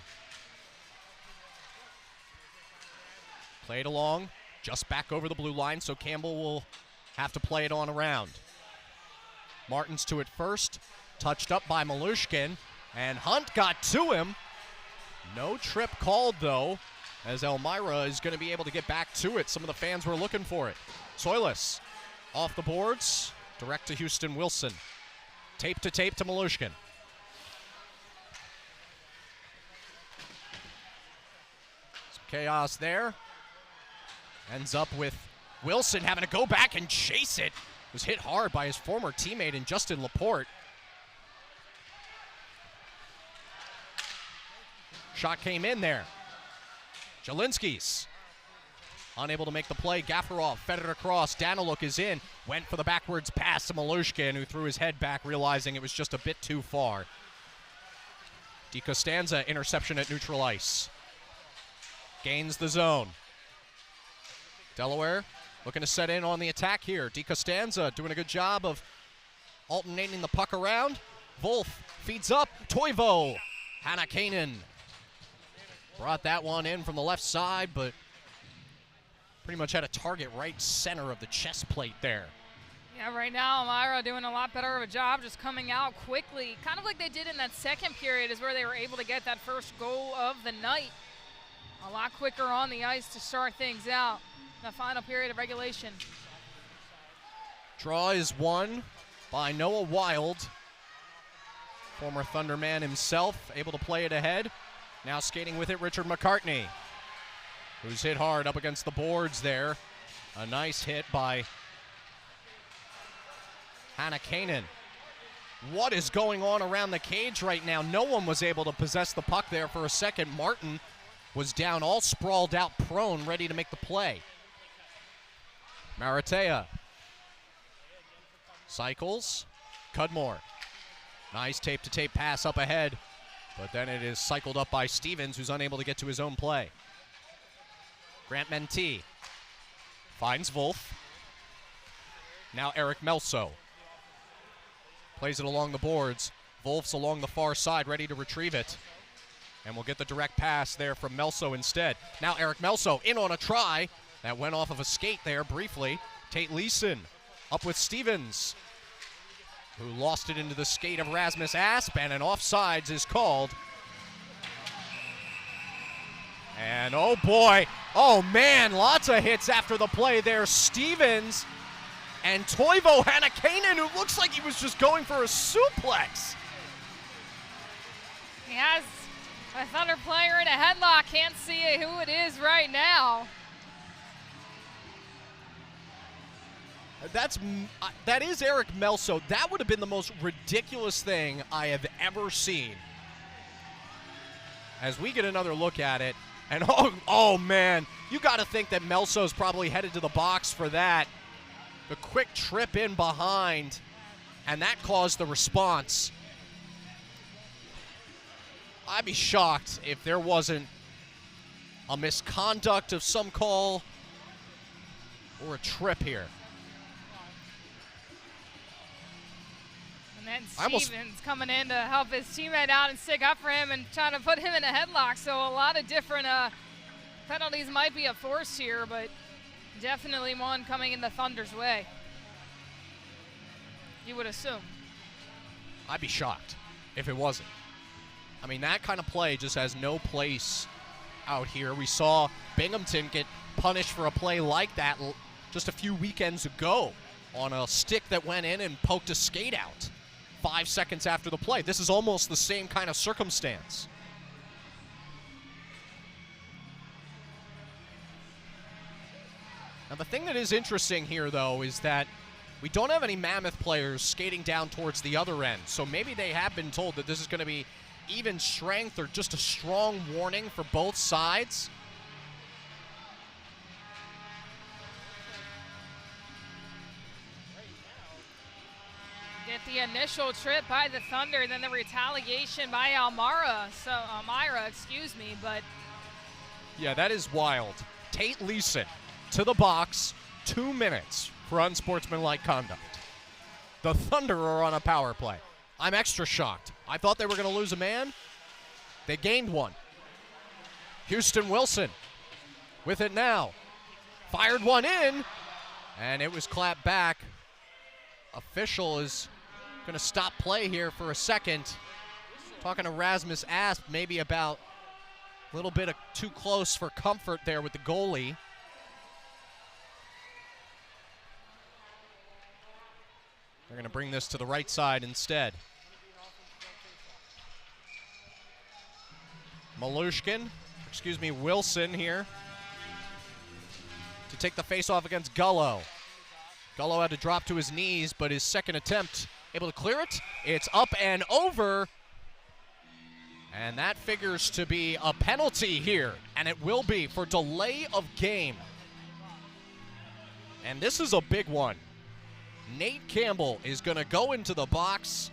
Played along, just back over the blue line, so Campbell will have to play it on around. Martins to it first, touched up by Malushkin, and Hunt got to him. No trip called, though, as Elmira is going to be able to get back to it. Some of the fans were looking for it. Soilis off the boards, direct to Houston Wilson. Tape to Malushkin. Some chaos there. Ends up with Wilson having to go back and chase it. Was hit hard by his former teammate in Justin Laporte. Shot came in there. Jelinski's unable to make the play. Gafarov fed it across. Daniluk is in. Went for the backwards pass to Malushkin, who threw his head back, realizing it was just a bit too far. DiCostanza interception at neutral ice. Gains the zone. Delaware looking to set in on the attack here. DiCostanza doing a good job of alternating the puck around. Wolf feeds up. Toivo. Hannakainen brought that one in from the left side, but pretty much had a target right center of the chest plate there. Yeah, right now Elmira doing a lot better of a job just coming out quickly. Kind of like they did in that second period is where they were able to get that first goal of the night. A lot quicker on the ice to start things out in the final period of regulation. Draw is won by Noah Wild, former Thunderman himself, able to play it ahead. Now skating with it, Richard McCartney, who's hit hard up against the boards there. A nice hit by Hannakainen. What is going on around the cage right now? No one was able to possess the puck there for a second. Martin was down, all sprawled out, prone, ready to make the play. Maratea cycles. Cudmore. Nice tape-to-tape pass up ahead, but then it is cycled up by Stevens, who's unable to get to his own play. Grant Mentee finds Wolf. Now Eric Melso plays it along the boards. Wolf's along the far side, ready to retrieve it. And we'll get the direct pass there from Melso instead. Now Eric Melso in on a try. That went off of a skate there briefly. Tate Leeson up with Stevens, who lost it into the skate of Rasmus Asp, and an offsides is called. And oh boy, oh man, lots of hits after the play there. Stevens and Toivo Hannakainen, who looks like he was just going for a suplex. He has a Thunder player in a headlock. Can't see who it is right now. That is Eric Melso. That would have been the most ridiculous thing I have ever seen. As we get another look at it, and oh man, you got to think that Melso's probably headed to the box for that. The quick trip in behind, and that caused the response. I'd be shocked if there wasn't a misconduct of some call or a trip here. And then Stevens coming in to help his teammate out and stick up for him and trying to put him in a headlock. So a lot of different penalties might be a force here, but definitely one coming in the Thunder's way. You would assume. I'd be shocked if it wasn't. I mean, that kind of play just has no place out here. We saw Binghamton get punished for a play like that just a few weekends ago on a stick that went in and poked a skate out 5 seconds after the play. This is almost the same kind of circumstance. Now, the thing that is interesting here, though, is that we don't have any Mammoth players skating down towards the other end. So maybe they have been told that this is going to be even strength or just a strong warning for both sides. Get the initial trip by the Thunder, then the retaliation by Elmira, but yeah, that is wild. Tate Leeson to the box, 2 minutes for unsportsmanlike conduct. The Thunder are on a power play. I'm extra shocked. I thought they were going to lose a man. They gained one. Houston Wilson with it now. Fired one in, and it was clapped back. Official is going to stop play here for a second. Talking to Rasmus Asp maybe about a little bit of too close for comfort there with the goalie. They're going to bring this to the right side instead. Wilson here to take the face-off against Gullo. Gullo had to drop to his knees, but his second attempt able to clear it. It's up and over. And that figures to be a penalty here, and it will be for delay of game. And this is a big one. Nate Campbell is going to go into the box.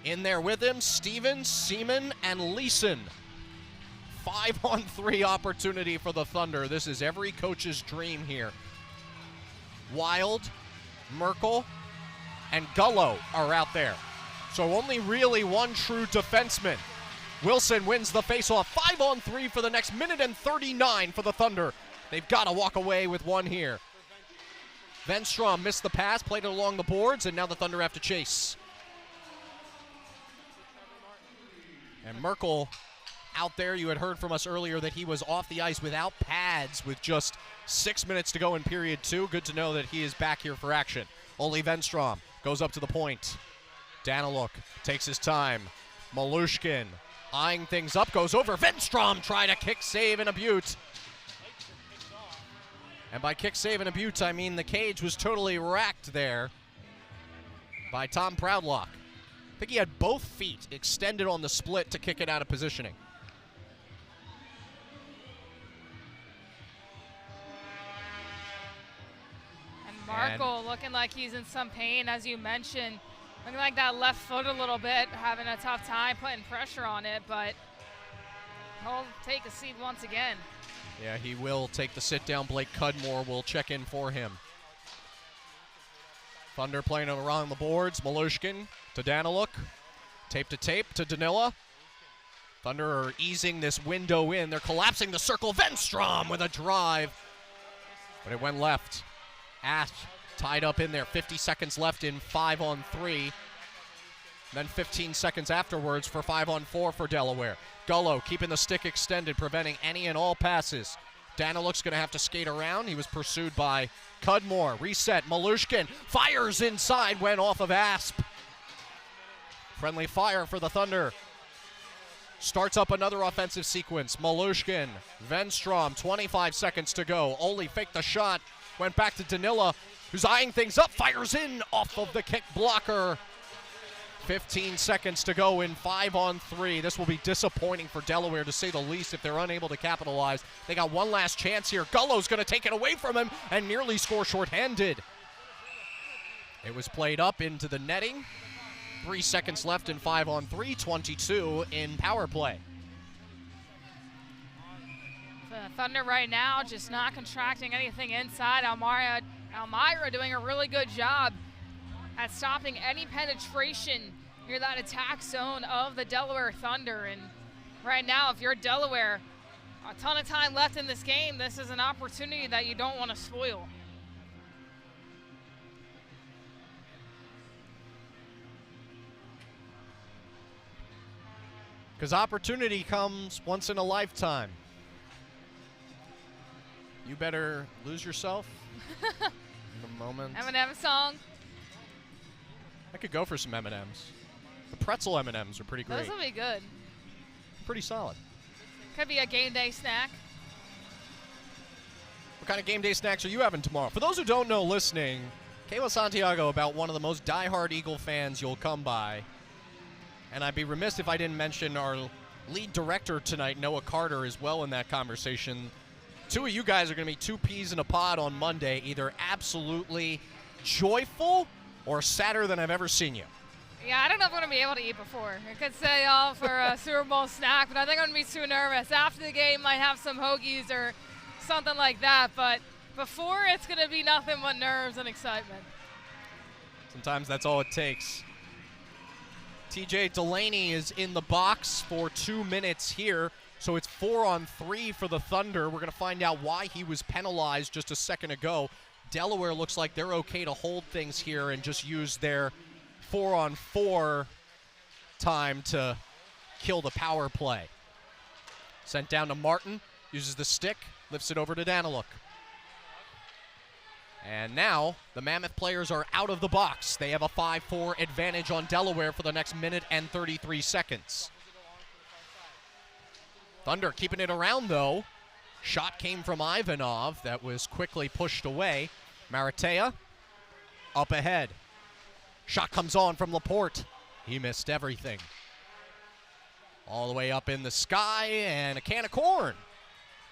In there with him, Stevens, Seaman, and Leeson. 5-on-3 opportunity for the Thunder. This is every coach's dream here. Wild, Merkel, and Gullo are out there. So only really one true defenseman. Wilson wins the faceoff. 5-on-3 for the next minute and 39 for the Thunder. They've got to walk away with one here. Venstrom missed the pass, played it along the boards, and now the Thunder have to chase. And Merkel out there, you had heard from us earlier that he was off the ice without pads with just 6 minutes to go in period 2. Good to know that he is back here for action. Ole Venstrom goes up to the point. Daniluk takes his time. Malushkin eyeing things up, goes over. Venstrom trying to kick, save, and a beaut. And by kick, save, and a beaut, I mean the cage was totally racked there by Tom Proudlock. I think he had both feet extended on the split to kick it out of positioning. And Markle looking like he's in some pain, as you mentioned. Looking like that left foot a little bit, having a tough time putting pressure on it, but he'll take a seat once again. Yeah, he will take the sit down. Blake Cudmore will check in for him. Thunder playing around the boards. Malushkin to Daniluk. Tape to Danila. Thunder are easing this window in. They're collapsing the circle. Venstrom with a drive. But it went left. Ash tied up in there. 50 seconds left in 5-on-3. Then 15 seconds afterwards for 5-on-4 for Delaware. Gullo keeping the stick extended, preventing any and all passes. Daniluk's going to have to skate around. He was pursued by Cudmore. Reset. Malushkin fires inside. Went off of Asp. Friendly fire for the Thunder. Starts up another offensive sequence. Malushkin, Venstrom, 25 seconds to go. Ole faked the shot. Went back to Danila, who's eyeing things up. Fires in off of the kick blocker. 15 seconds to go in 5-on-3. This will be disappointing for Delaware, to say the least, if they're unable to capitalize. They got one last chance here. Gullo's going to take it away from him and nearly score shorthanded. It was played up into the netting. 3 seconds left in 5-on-3, 22 in power play. The Thunder right now just not contracting anything inside. Elmira doing a really good job at stopping any penetration near that attack zone of the Delaware Thunder. And right now, if you're Delaware, a ton of time left in this game. This is an opportunity that you don't want to spoil. Because opportunity comes once in a lifetime. You better lose yourself in the moment. M&M song. I could go for some M&Ms. The pretzel M&Ms are pretty great. Those will be good. Pretty solid. Could be a game day snack. What kind of game day snacks are you having tomorrow? For those who don't know listening, Kayla Santiago, about one of the most diehard Eagle fans you'll come by. And I'd be remiss if I didn't mention our lead director tonight, Noah Carter, as well in that conversation. Two of you guys are going to be two peas in a pod on Monday, either absolutely joyful or sadder than I've ever seen you. Yeah, I don't know if I'm going to be able to eat before. I could say all for a Super Bowl snack, but I think I'm going to be too nervous. After the game, might have some hoagies or something like that, but before, it's going to be nothing but nerves and excitement. Sometimes that's all it takes. TJ Delaney is in the box for 2 minutes here, so it's 4-on-3 for the Thunder. We're going to find out why he was penalized just a second ago. Delaware looks like they're okay to hold things here and just use their 4-on-4 time to kill the power play. Sent down to Martin, uses the stick, lifts it over to Daniluk. And now the Mammoth players are out of the box. They have a 5-4 advantage on Delaware for the next minute and 33 seconds. Thunder keeping it around, though. Shot came from Ivanov that was quickly pushed away. Maratea up ahead. Shot comes on from Laporte. He missed everything. All the way up in the sky, and a can of corn.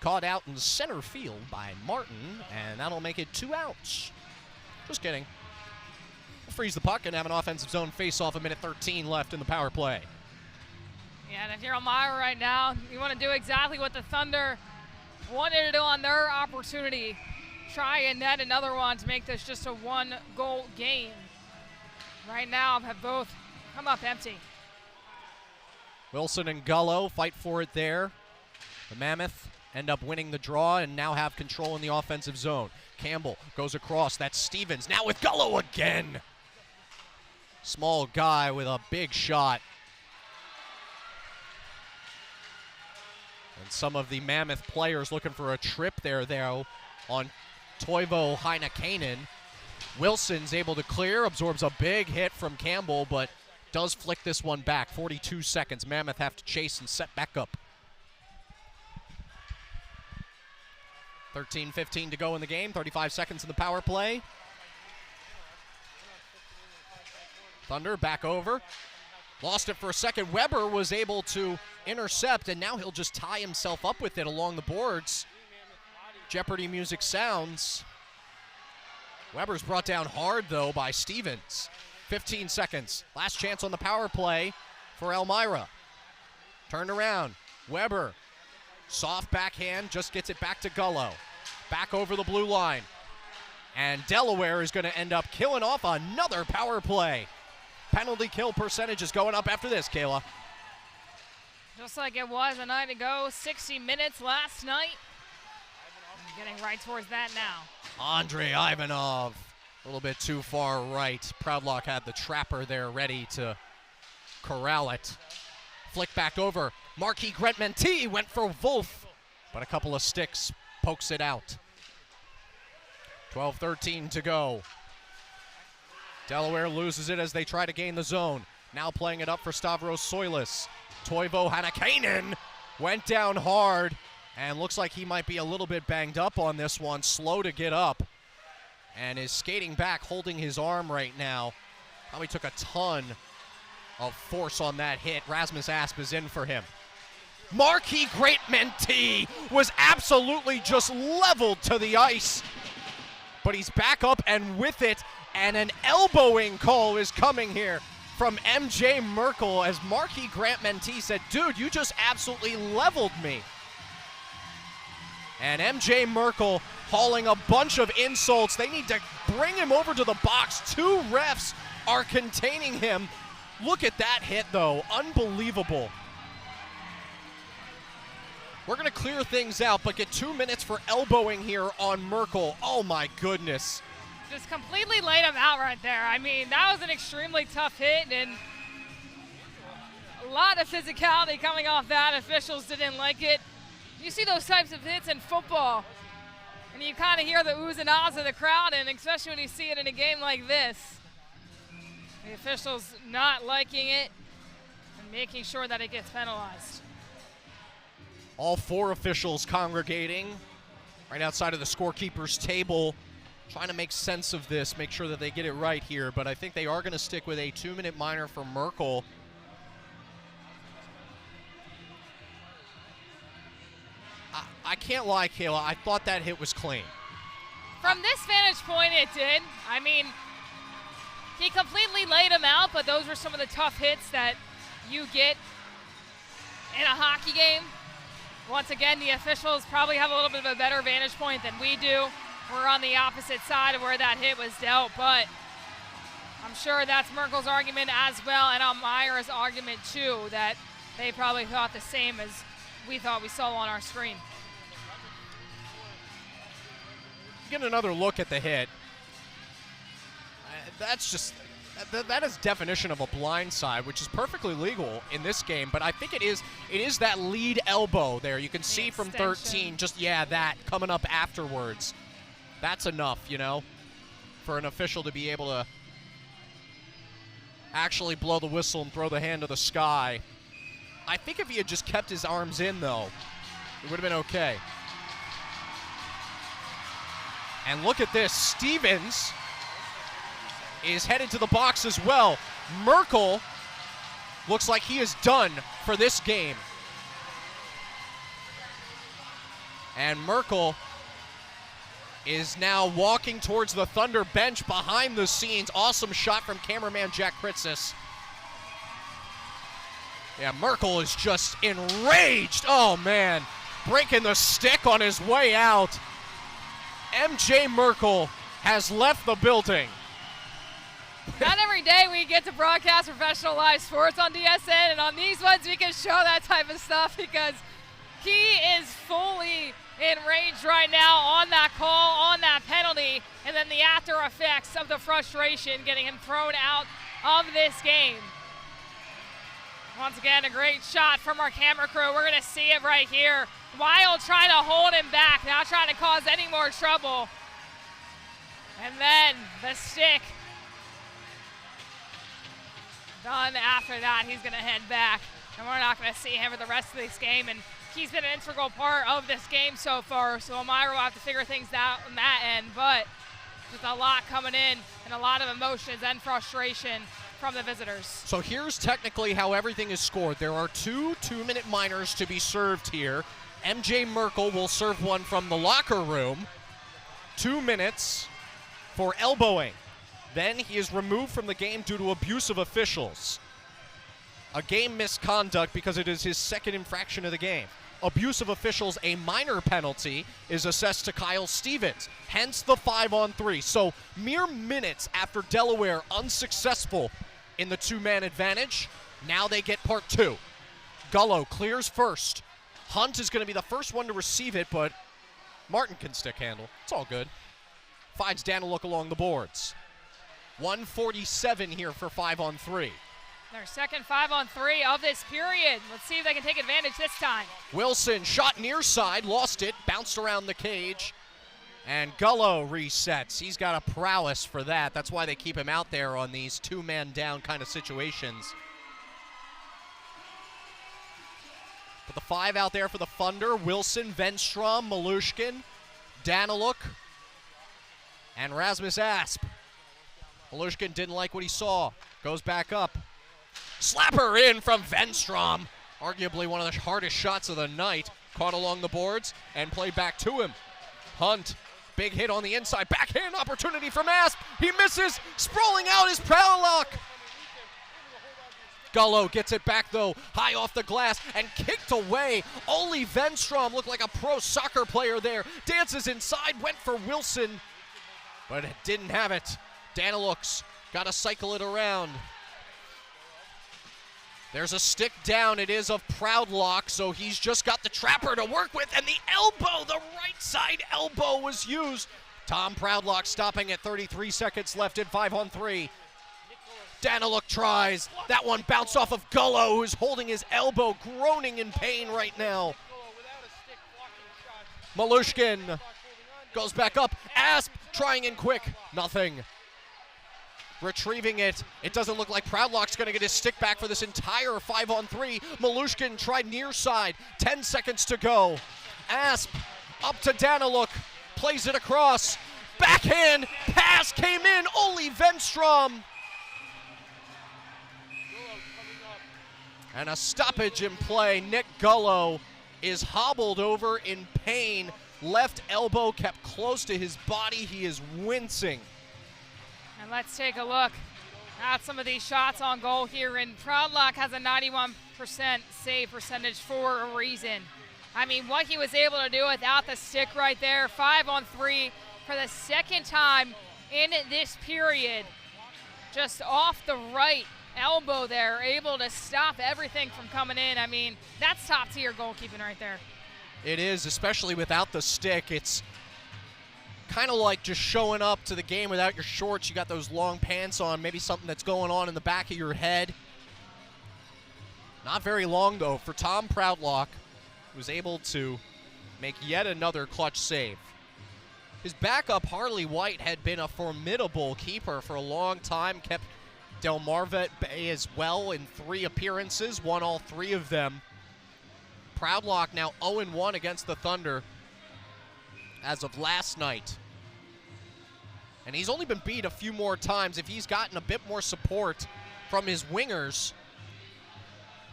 Caught out in center field by Martin, and that'll make it 2 outs. Just kidding. We'll freeze the puck and have an offensive zone face-off, a minute 13 left in the power play. Yeah, and if you're Elmira right now, you want to do exactly what the Thunder wanted to do on their opportunity. Try and net another one to make this just a 1-goal game. Right now, have both come up empty. Wilson and Gullo fight for it there. The Mammoth end up winning the draw and now have control in the offensive zone. Campbell goes across. That's Stevens. Now with Gullo again. Small guy with a big shot. And some of the Mammoth players looking for a trip there, though, on Toivo Heinekainen. Wilson's able to clear, absorbs a big hit from Campbell, but does flick this one back. 42 seconds. Mammoth have to chase and set back up. 13-15 to go in the game. 35 seconds in the power play. Thunder back over. Lost it for a second. Weber was able to intercept, and now he'll just tie himself up with it along the boards. Jeopardy music sounds. Weber's brought down hard, though, by Stevens. 15 seconds. Last chance on the power play for Elmira. Turned around. Weber. Soft backhand, just gets it back to Gullo. Back over the blue line. And Delaware is going to end up killing off another power play. penalty kill percentage is going up after this, Kayla. Just like it was a night ago, 60 minutes last night. Getting right towards that now. Andre Ivanov, a little bit too far right. Proudlock had the trapper there ready to corral it. Flick back over. Marquis Grant-Mentee went for Wolf, but a couple of sticks pokes it out. 12-13 to go. Delaware loses it as they try to gain the zone. Now playing it up for Stavros Soilis. Toivo Hanakainen went down hard and looks like he might be a little bit banged up on this one. Slow to get up and is skating back, holding his arm right now. Probably took a ton of force on that hit. Rasmus Asp is in for him. Marquis Grant-Mentee was absolutely just leveled to the ice, but he's back up and with it, and an elbowing call is coming here from MJ Merkel as Marquis Grant-Mentee said, dude, you just absolutely leveled me. And MJ Merkel hauling a bunch of insults. They need to bring him over to the box. 2 refs are containing him. Look at that hit, though. Unbelievable. We're going to clear things out, but get 2 minutes for elbowing here on Merkel. Oh, my goodness. Just completely laid him out right there. I mean, that was an extremely tough hit, and a lot of physicality coming off that. Officials didn't like it. You see those types of hits in football, and you kind of hear the oohs and ahs of the crowd, and especially when you see it in a game like this. The officials not liking it and making sure that it gets penalized. All 4 officials congregating right outside of the scorekeeper's table, trying to make sense of this, make sure that they get it right here, but I think they are going to stick with a 2-minute minor for Merkel. I can't lie, Kayla, I thought that hit was clean. From this vantage point, it did. I mean, he completely laid him out, but those were some of the tough hits that you get in a hockey game. Once again, the officials probably have a little bit of a better vantage point than we do. We're on the opposite side of where that hit was dealt, but I'm sure that's Merkel's argument as well, and Elmira's argument too, that they probably thought the same as we thought we saw on our screen. Get another look at the hit. That's just, that is definition of a blindside, which is perfectly legal in this game, but I think it is that lead elbow there. You can see from 13, just, yeah, that coming up afterwards. That's enough, you know, for an official to be able to actually blow the whistle and throw the hand to the sky. I think if he had just kept his arms in, though, it would have been okay. And look at this. Stevens is headed to the box as well. Merkel looks like he is done for this game. And Merkel is now walking towards the Thunder bench behind the scenes. Awesome shot from cameraman Jack Kritzis. Yeah, Merkel is just enraged. Oh, man. Breaking the stick on his way out. MJ Merkel has left the building. Not every day we get to broadcast professional live sports on DSN, and on these ones we can show that type of stuff because he is fully enraged right now on that call, on that penalty, and then the after effects of the frustration getting him thrown out of this game. Once again, a great shot from our camera crew. We're going to see it right here. Wild trying to hold him back, not trying to cause any more trouble. And then the stick. Done after that, he's going to head back. And we're not going to see him for the rest of this game. And he's been an integral part of this game so far. So Elmira will have to figure things out on that end. But just a lot coming in and a lot of emotions and frustration from the visitors. So here's technically how everything is scored. There are 2 2-minute minors to be served here. MJ Merkel will serve one from the locker room. 2 minutes for elbowing. Then he is removed from the game due to abuse of officials. A game misconduct because it is his second infraction of the game. Abuse of officials, a minor penalty, is assessed to Kyle Stevens, hence the 5-on-3. So mere minutes after Delaware unsuccessful in the two-man advantage. Now they get part two. Gullo clears first. Hunt is going to be the first one to receive it, but Martin can stick handle. It's all good. Finds Daniluk along the boards. 1:47 here for 5-on-3. Their second 5-on-3 of this period. Let's see if they can take advantage this time. Wilson shot near side, lost it, bounced around the cage, and Gullo resets. He's got a prowess for that. That's why they keep him out there on these two-man down kind of situations. But the five out there for the Thunder: Wilson, Venstrom, Malushkin, Daniluk, and Rasmus Asp. Malushkin didn't like what he saw. Goes back up. Slapper in from Venstrom. Arguably one of the hardest shots of the night. Caught along the boards and played back to him. Hunt, big hit on the inside. Backhand opportunity from Asp. He misses. Sprawling out is Proudlock. Gullo gets it back though, high off the glass and kicked away. Only Venstrom looked like a pro soccer player there. Dances inside, went for Wilson, but it didn't have it. Daniluk's got to cycle it around. There's a stick down. It is of Proudlock, so he's just got the trapper to work with, and the elbow, the right side elbow was used. Tom Proudlock stopping at 33 seconds left in 5-on-3. Daniluk tries. That one bounced off of Gullo, who's holding his elbow, groaning in pain right now. Malushkin goes back up. Asp trying in quick. Nothing. Retrieving it. It doesn't look like Proudlock's going to get his stick back for this entire 5-on-3. Malushkin tried near side. 10 seconds to go. Asp up to Daniluk. Plays it across. Backhand pass came in. Only Venstrom. And a stoppage in play. Nick Gullo is hobbled over in pain. Left elbow kept close to his body. He is wincing. And let's take a look at some of these shots on goal here. And Proudlock has a 91% save percentage for a reason. I mean, what he was able to do without the stick right there. 5-on-3 for the second time in this period. Just off the right elbow there, able to stop everything from coming in. I mean, that's top tier goalkeeping right there. It is, especially without the stick. It's kind of like just showing up to the game without your shorts. You got those long pants on, maybe something that's going on in the back of your head. Not very long, though, for Tom Proudlock, who was able to make yet another clutch save. His backup, Harley White, had been a formidable keeper for a long time, kept Delmarva at bay as well in 3 appearances, won all 3 of them. Proudlock now 0-1 against the Thunder as of last night. And he's only been beat a few more times. If he's gotten a bit more support from his wingers,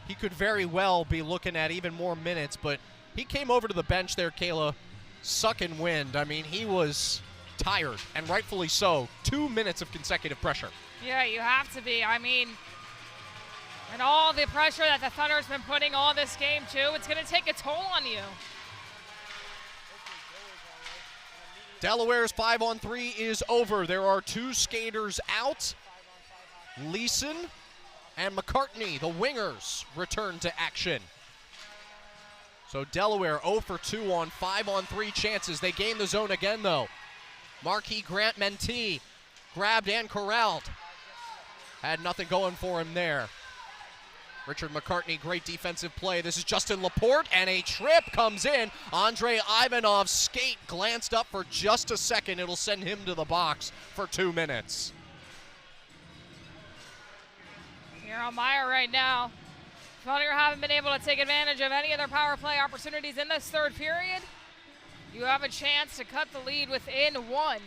he could very well be looking at even more minutes. But he came over to the bench there, Kayla, sucking wind. I mean, he was tired, and rightfully so. 2 minutes of consecutive pressure. Yeah, you have to be. I mean, and all the pressure that the Thunder's been putting on this game, too, it's going to take a toll on you. Delaware's 5-on-3 is over. There are 2 skaters out. Leeson and McCartney, the wingers, return to action. So Delaware 0 for 2 on 5-on-3 chances. They gain the zone again, though. Marquis Grant Mentee grabbed and corralled. Had nothing going for him there. Richard McCartney, great defensive play. This is Justin Laporte, and a trip comes in. Andre Ivanov's skate glanced up for just a second. It'll send him to the box for 2 minutes. Here on Meyer right now. Thunder haven't been able to take advantage of any of their power play opportunities in this third period. You have a chance to cut the lead within 1.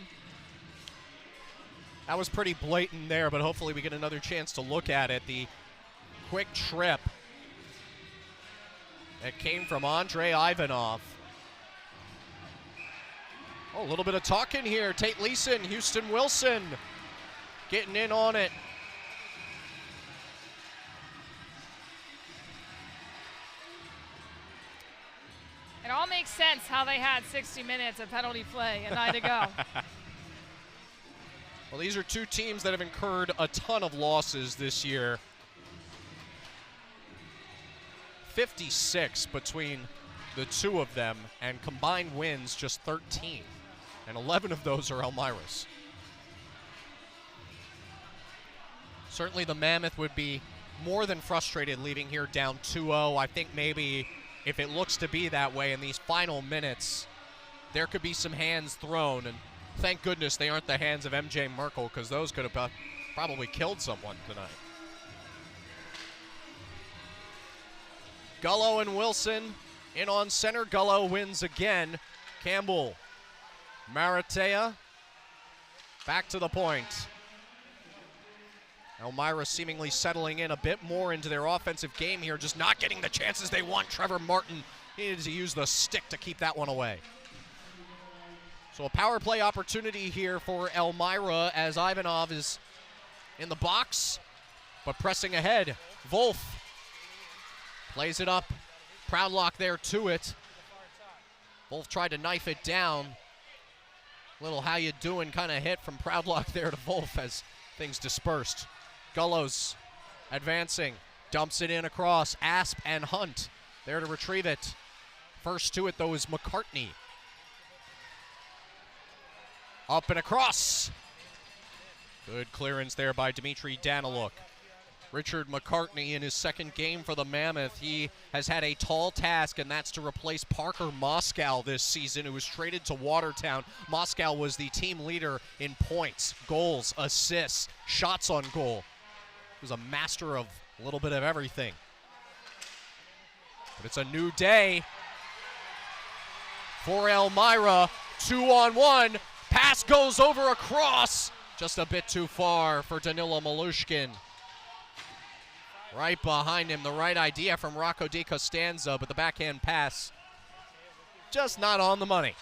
That was pretty blatant there, but hopefully we get another chance to look at it. The quick trip that came from Andre Ivanov. Oh, a little bit of talking here. Tate Leeson, Houston Wilson getting in on it. It all makes sense how they had 60 minutes of penalty play a night ago. Well, these are two teams that have incurred a ton of losses this year. 56 between the two of them, and combined wins just 13. And 11 of those are Elmira's. Certainly the Mammoth would be more than frustrated leaving here down 2-0. I think maybe if it looks to be that way in these final minutes, there could be some hands thrown. And thank goodness they aren't the hands of MJ Merkel, because those could have probably killed someone tonight. Gullo and Wilson in on center. Gullo wins again. Campbell, Maratea, back to the point. Elmira seemingly settling in a bit more into their offensive game here, just not getting the chances they want. Trevor Martin needed to use the stick to keep that one away. So a power play opportunity here for Elmira as Ivanov is in the box, but pressing ahead. Wolf plays it up. Proudlock there to it. Wolf tried to knife it down. Little how you doing kind of hit from Proudlock there to Wolf as things dispersed. Gullo's advancing, dumps it in across. Asp and Hunt there to retrieve it. First to it, though, is McCartney. Up and across. Good clearance there by Dmitry Daniluk. Richard McCartney in his second game for the Mammoth. He has had a tall task, and that's to replace Parker Moscow this season, who was traded to Watertown. Moscow was the team leader in points, goals, assists, shots on goal. He was a master of a little bit of everything. But it's a new day for Elmira. 2-on-1. Pass goes over across. Just a bit too far for Danilo Malushkin. Right behind him, the right idea from Rocco Di Costanzo, but the backhand pass just not on the money.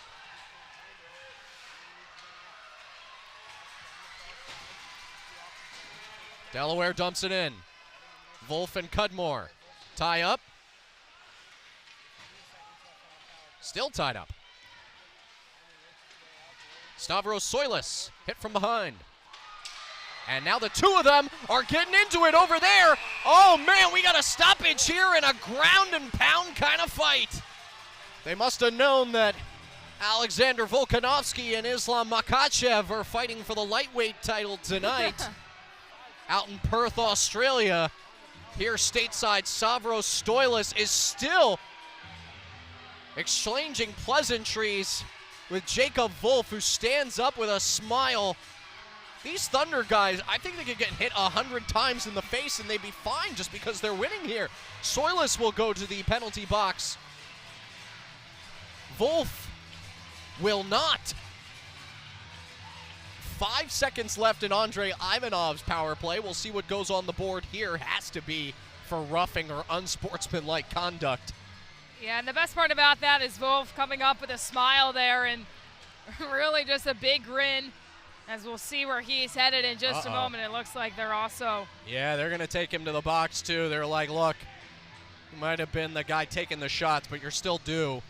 Delaware dumps it in. Wolf and Cudmore tie up. Still tied up. Stavros Soilis hit from behind. And now the two of them are getting into it over there. Oh, man, we got a stoppage here in a ground and pound kind of fight. They must have known that Alexander Volkanovski and Islam Makhachev are fighting for the lightweight title tonight. Out in Perth, Australia. Here stateside, Stavros Stoilis is still exchanging pleasantries with Jacob Wolf, who stands up with a smile. These Thunder guys, I think they could get hit 100 times in the face and they'd be fine just because they're winning here. Soilis will go to the penalty box. Wolf will not. 5 seconds left in Andrei Ivanov's power play. We'll see what goes on the board here. Has to be for roughing or unsportsmanlike conduct. Yeah, and the best part about that is Wolf coming up with a smile there and really just a big grin. As we'll see where he's headed in just a moment. It looks like they're also... Yeah, they're going to take him to the box, too. They're like, look, you might have been the guy taking the shots, but you're still due.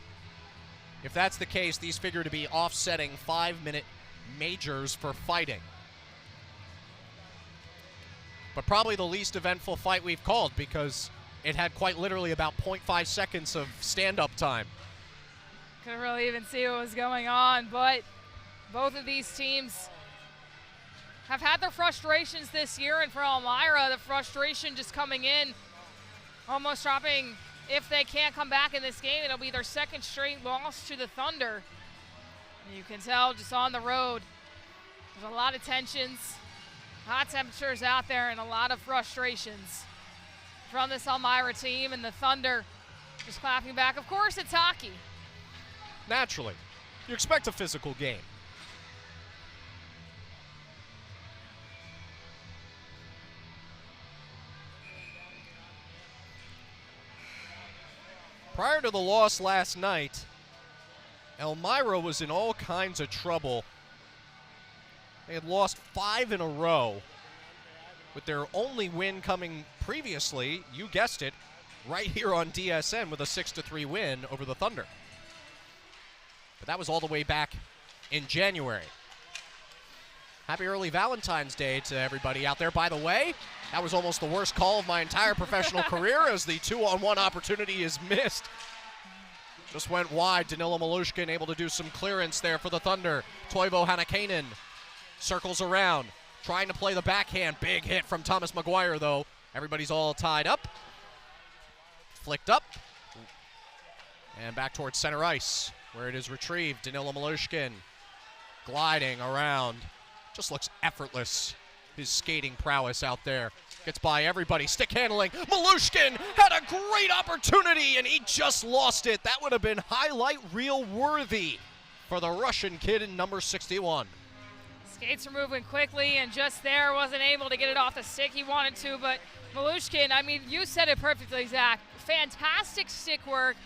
If that's the case, these figure to be offsetting 5-minute majors for fighting. But probably the least eventful fight we've called because it had quite literally about 0.5 seconds of stand-up time. Couldn't really even see what was going on, but both of these teams have had their frustrations this year, and for Elmira, the frustration just coming in, almost dropping. If they can't come back in this game, it'll be their second straight loss to the Thunder. And you can tell just on the road, there's a lot of tensions, hot temperatures out there, and a lot of frustrations from this Elmira team, and the Thunder just clapping back. Of course, it's hockey. Naturally. You expect a physical game. Prior to the loss last night, Elmira was in all kinds of trouble. They had lost 5 in a row, with their only win coming previously, you guessed it, right here on DSN with a 6-3 win over the Thunder. But that was all the way back in January. Happy early Valentine's Day to everybody out there. By the way, that was almost the worst call of my entire professional career as the 2-on-1 opportunity is missed. Just went wide. Danilo Malushkin able to do some clearance there for the Thunder. Toivo Hanakainen circles around, trying to play the backhand. Big hit from Thomas Maguire, though. Everybody's all tied up. Flicked up. And back towards center ice, where it is retrieved. Danilo Malushkin gliding around. Just looks effortless. His skating prowess out there. Gets by everybody. Stick handling. Malushkin had a great opportunity, and he just lost it. That would have been highlight reel worthy for the Russian kid in number 61. Skates are moving quickly, and just there wasn't able to get it off the stick he wanted to, but Malushkin, I mean, you said it perfectly, Zach. Fantastic stick work,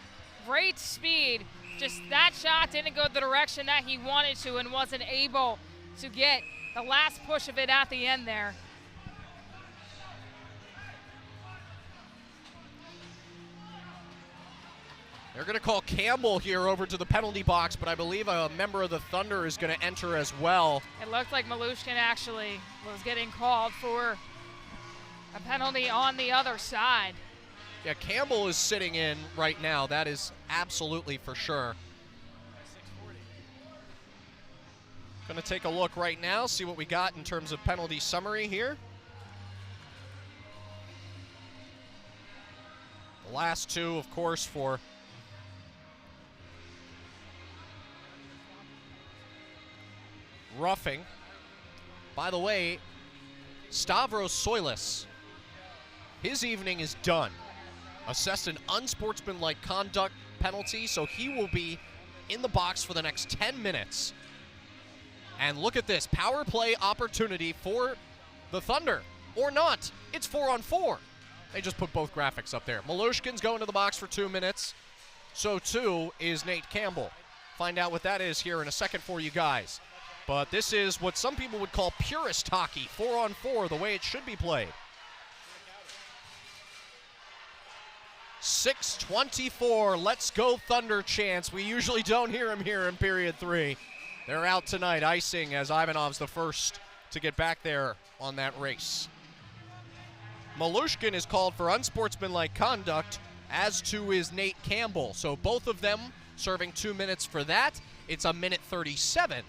great speed. Just that shot didn't go the direction that he wanted to and wasn't able to get the last push of it at the end there. They're going to call Campbell here over to the penalty box, but I believe a member of the Thunder is going to enter as well. It looked like Malushkin actually was getting called for a penalty on the other side. Yeah, Campbell is sitting in right now. That is absolutely for sure. Going to take a look right now, see what we got in terms of penalty summary here. The last two, of course, for roughing. By the way, Stavros Soilis, his evening is done. Assessed an unsportsmanlike conduct penalty, so he will be in the box for the next 10 minutes. And look at this, power play opportunity for the Thunder. Or not, it's 4-on-4. They just put both graphics up there. Malushkin's going to the box for 2 minutes. So too is Nate Campbell. Find out what that is here in a second for you guys. But this is what some people would call purist hockey, 4-on-4, the way it should be played. 6:24, let's go Thunder chants. We usually don't hear him here in period 3. They're out tonight, icing as Ivanov's the first to get back there on that race. Malushkin is called for unsportsmanlike conduct, as too is Nate Campbell. So both of them serving 2 minutes for that. It's a minute 37.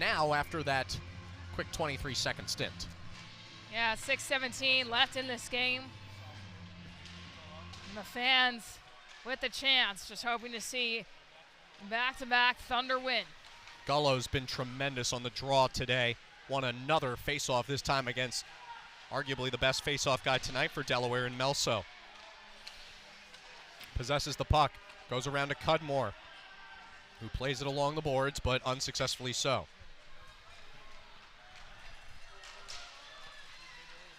Now after that quick 23-second stint. Yeah, 6:17 left in this game. And the fans with the chance, just hoping to see back-to-back Thunder win. Gullo's been tremendous on the draw today. Won another faceoff, this time against arguably the best faceoff guy tonight for Delaware in Melso. Possesses the puck, goes around to Cudmore, who plays it along the boards, but unsuccessfully so.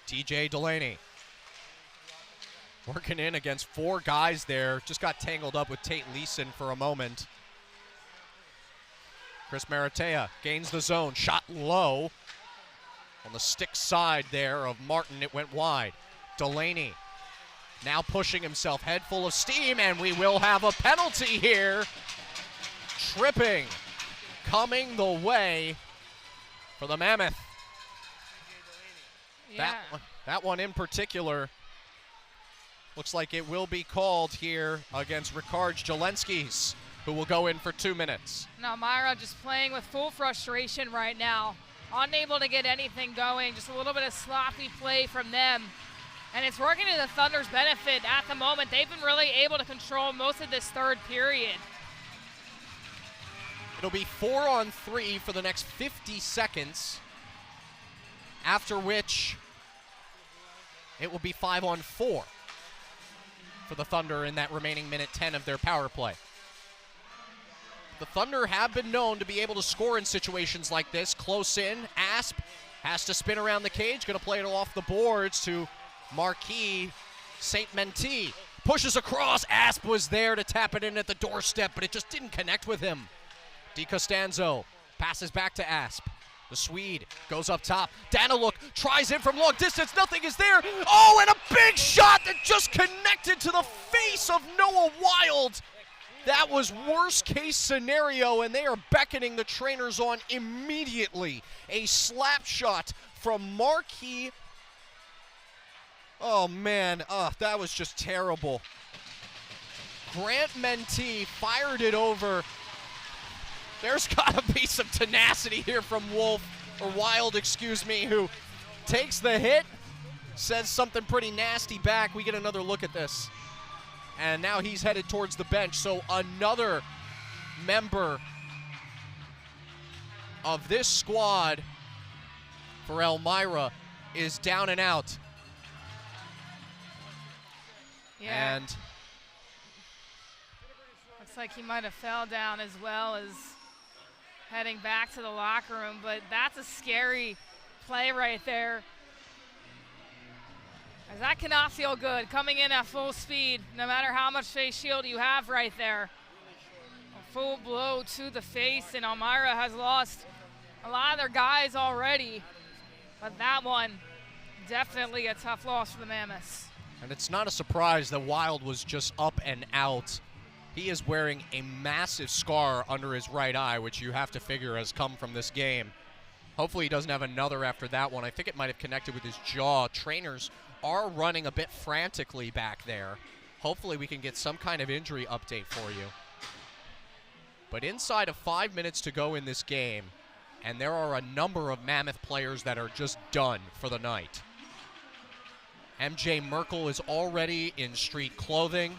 TJ Delaney working in against 4 guys there. Just got tangled up with Tate Leeson for a moment. Chris Maratea gains the zone. Shot low on the stick side there of Martin. It went wide. Delaney now pushing himself, head full of steam, and we will have a penalty here. Tripping coming the way for the Mammoth. Yeah. That one in particular looks like it will be called here against Ricard Jelenskis, who will go in for 2 minutes. Now Myra just playing with full frustration right now. Unable to get anything going, just a little bit of sloppy play from them. And it's working to the Thunder's benefit at the moment. They've been really able to control most of this third period. It'll be 4-on-3 for the next 50 seconds, after which it will be 5-on-4 for the Thunder in that remaining minute 10 of their power play. The Thunder have been known to be able to score in situations like this. Close in, Asp has to spin around the cage, going to play it off the boards to Marquis Saint-Menty. Pushes across, Asp was there to tap it in at the doorstep, but it just didn't connect with him. DiCostanzo passes back to Asp. The Swede goes up top. Daniluk tries in from long distance. Nothing is there. Oh, and a big shot that just connected to the face of Noah Wild. That was worst case scenario, and they are beckoning the trainers on immediately. A slap shot from Marquis. Oh man, that was just terrible. Grant Mentee fired it over. There's gotta be some tenacity here from Wild, excuse me, who takes the hit, says something pretty nasty back. We get another look at this. And now he's headed towards the bench. So another member of this squad for Elmira is down and out. Yeah. And looks like he might have fell down as well as heading back to the locker room, but that's a scary play right there. As that cannot feel good, coming in at full speed, no matter how much face shield you have right there. A full blow to the face, and Elmira has lost a lot of their guys already, but that one, definitely a tough loss for the Mammoths. And it's not a surprise that Wild was just up and out. He is wearing a massive scar under his right eye, which you have to figure has come from this game. Hopefully he doesn't have another after that one. I think it might have connected with his jaw. Trainers are running a bit frantically back there. Hopefully we can get some kind of injury update for you. But inside of 5 minutes to go in this game, and there are a number of Mammoth players that are just done for the night. MJ Merkel is already in street clothing.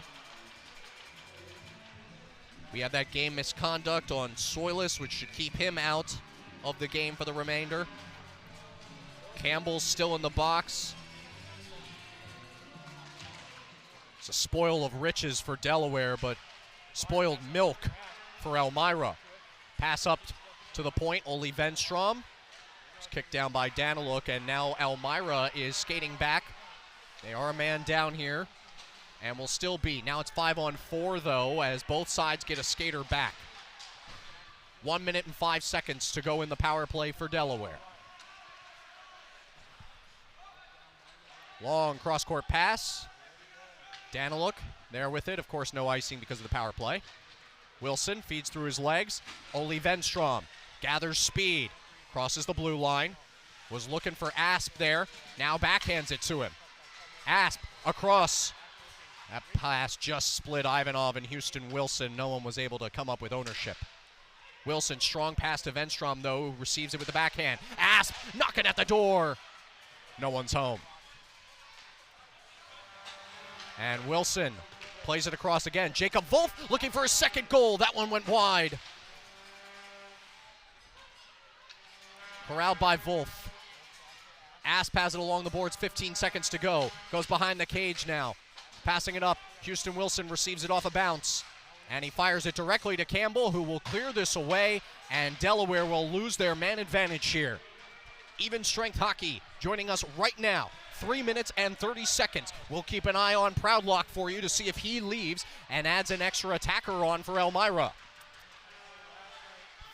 We have that game misconduct on Soilus, which should keep him out of the game for the remainder. Campbell's still in the box. It's a spoil of riches for Delaware, but spoiled milk for Elmira. Pass up to the point, Oli Venstrom. It's kicked down by Daniluk, and now Elmira is skating back. They are a man down here, and will still be. Now it's 5-on-4, though, as both sides get a skater back. 1 minute and 5 seconds to go in the power play for Delaware. Long cross-court pass. Daniluk there with it. Of course, no icing because of the power play. Wilson feeds through his legs. Oli Venstrom gathers speed. Crosses the blue line. Was looking for Asp there. Now backhands it to him. Asp across. That pass just split Ivanov and Houston Wilson. No one was able to come up with ownership. Wilson, strong pass to Venstrom, though, receives it with the backhand. Asp knocking at the door. No one's home. And Wilson plays it across again. Jacob Wolf looking for his second goal. That one went wide. Corralled by Wolf. Asp has it along the boards, 15 seconds to go. Goes behind the cage now. Passing it up. Houston Wilson receives it off a bounce. And he fires it directly to Campbell, who will clear this away. And Delaware will lose their man advantage here. Even strength hockey joining us right now. 3 minutes and 30 seconds. We'll keep an eye on Proudlock for you to see if he leaves and adds an extra attacker on for Elmira.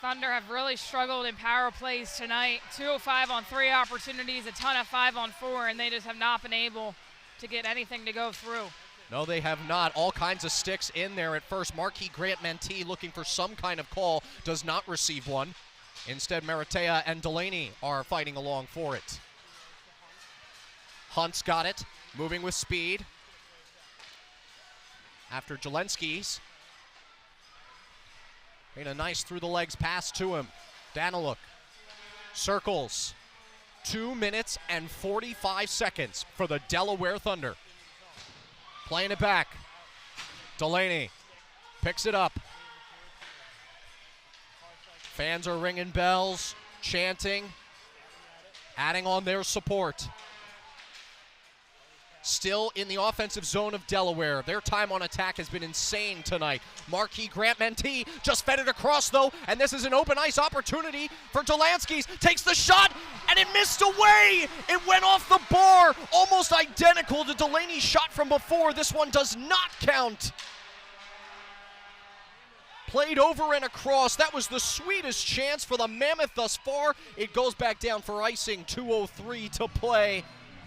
Thunder have really struggled in power plays tonight. 2 of 5 on 3 opportunities, a ton of 5 on 4, and they just have not been able to get anything to go through. No, they have not. All kinds of sticks in there at first. Marquis Grant Mentee looking for some kind of call, does not receive one. Instead, Maratea and Delaney are fighting along for it. Hunt's got it, moving with speed. After Jelensky's. Made a nice through-the-legs pass to him. Daniluk circles. 2 minutes and 45 seconds for the Delaware Thunder. Playing it back. Delaney picks it up. Fans are ringing bells, chanting, adding on their support. Still in the offensive zone of Delaware. Their time on attack has been insane tonight. Marquis Grant Mentee just fed it across, though, and this is an open ice opportunity for Delansky's. Takes the shot, and it missed away. It went off the bar, almost identical to Delaney's shot from before. This one does not count. Played over and across. That was the sweetest chance for the Mammoth thus far. It goes back down for icing. 2:03 to play.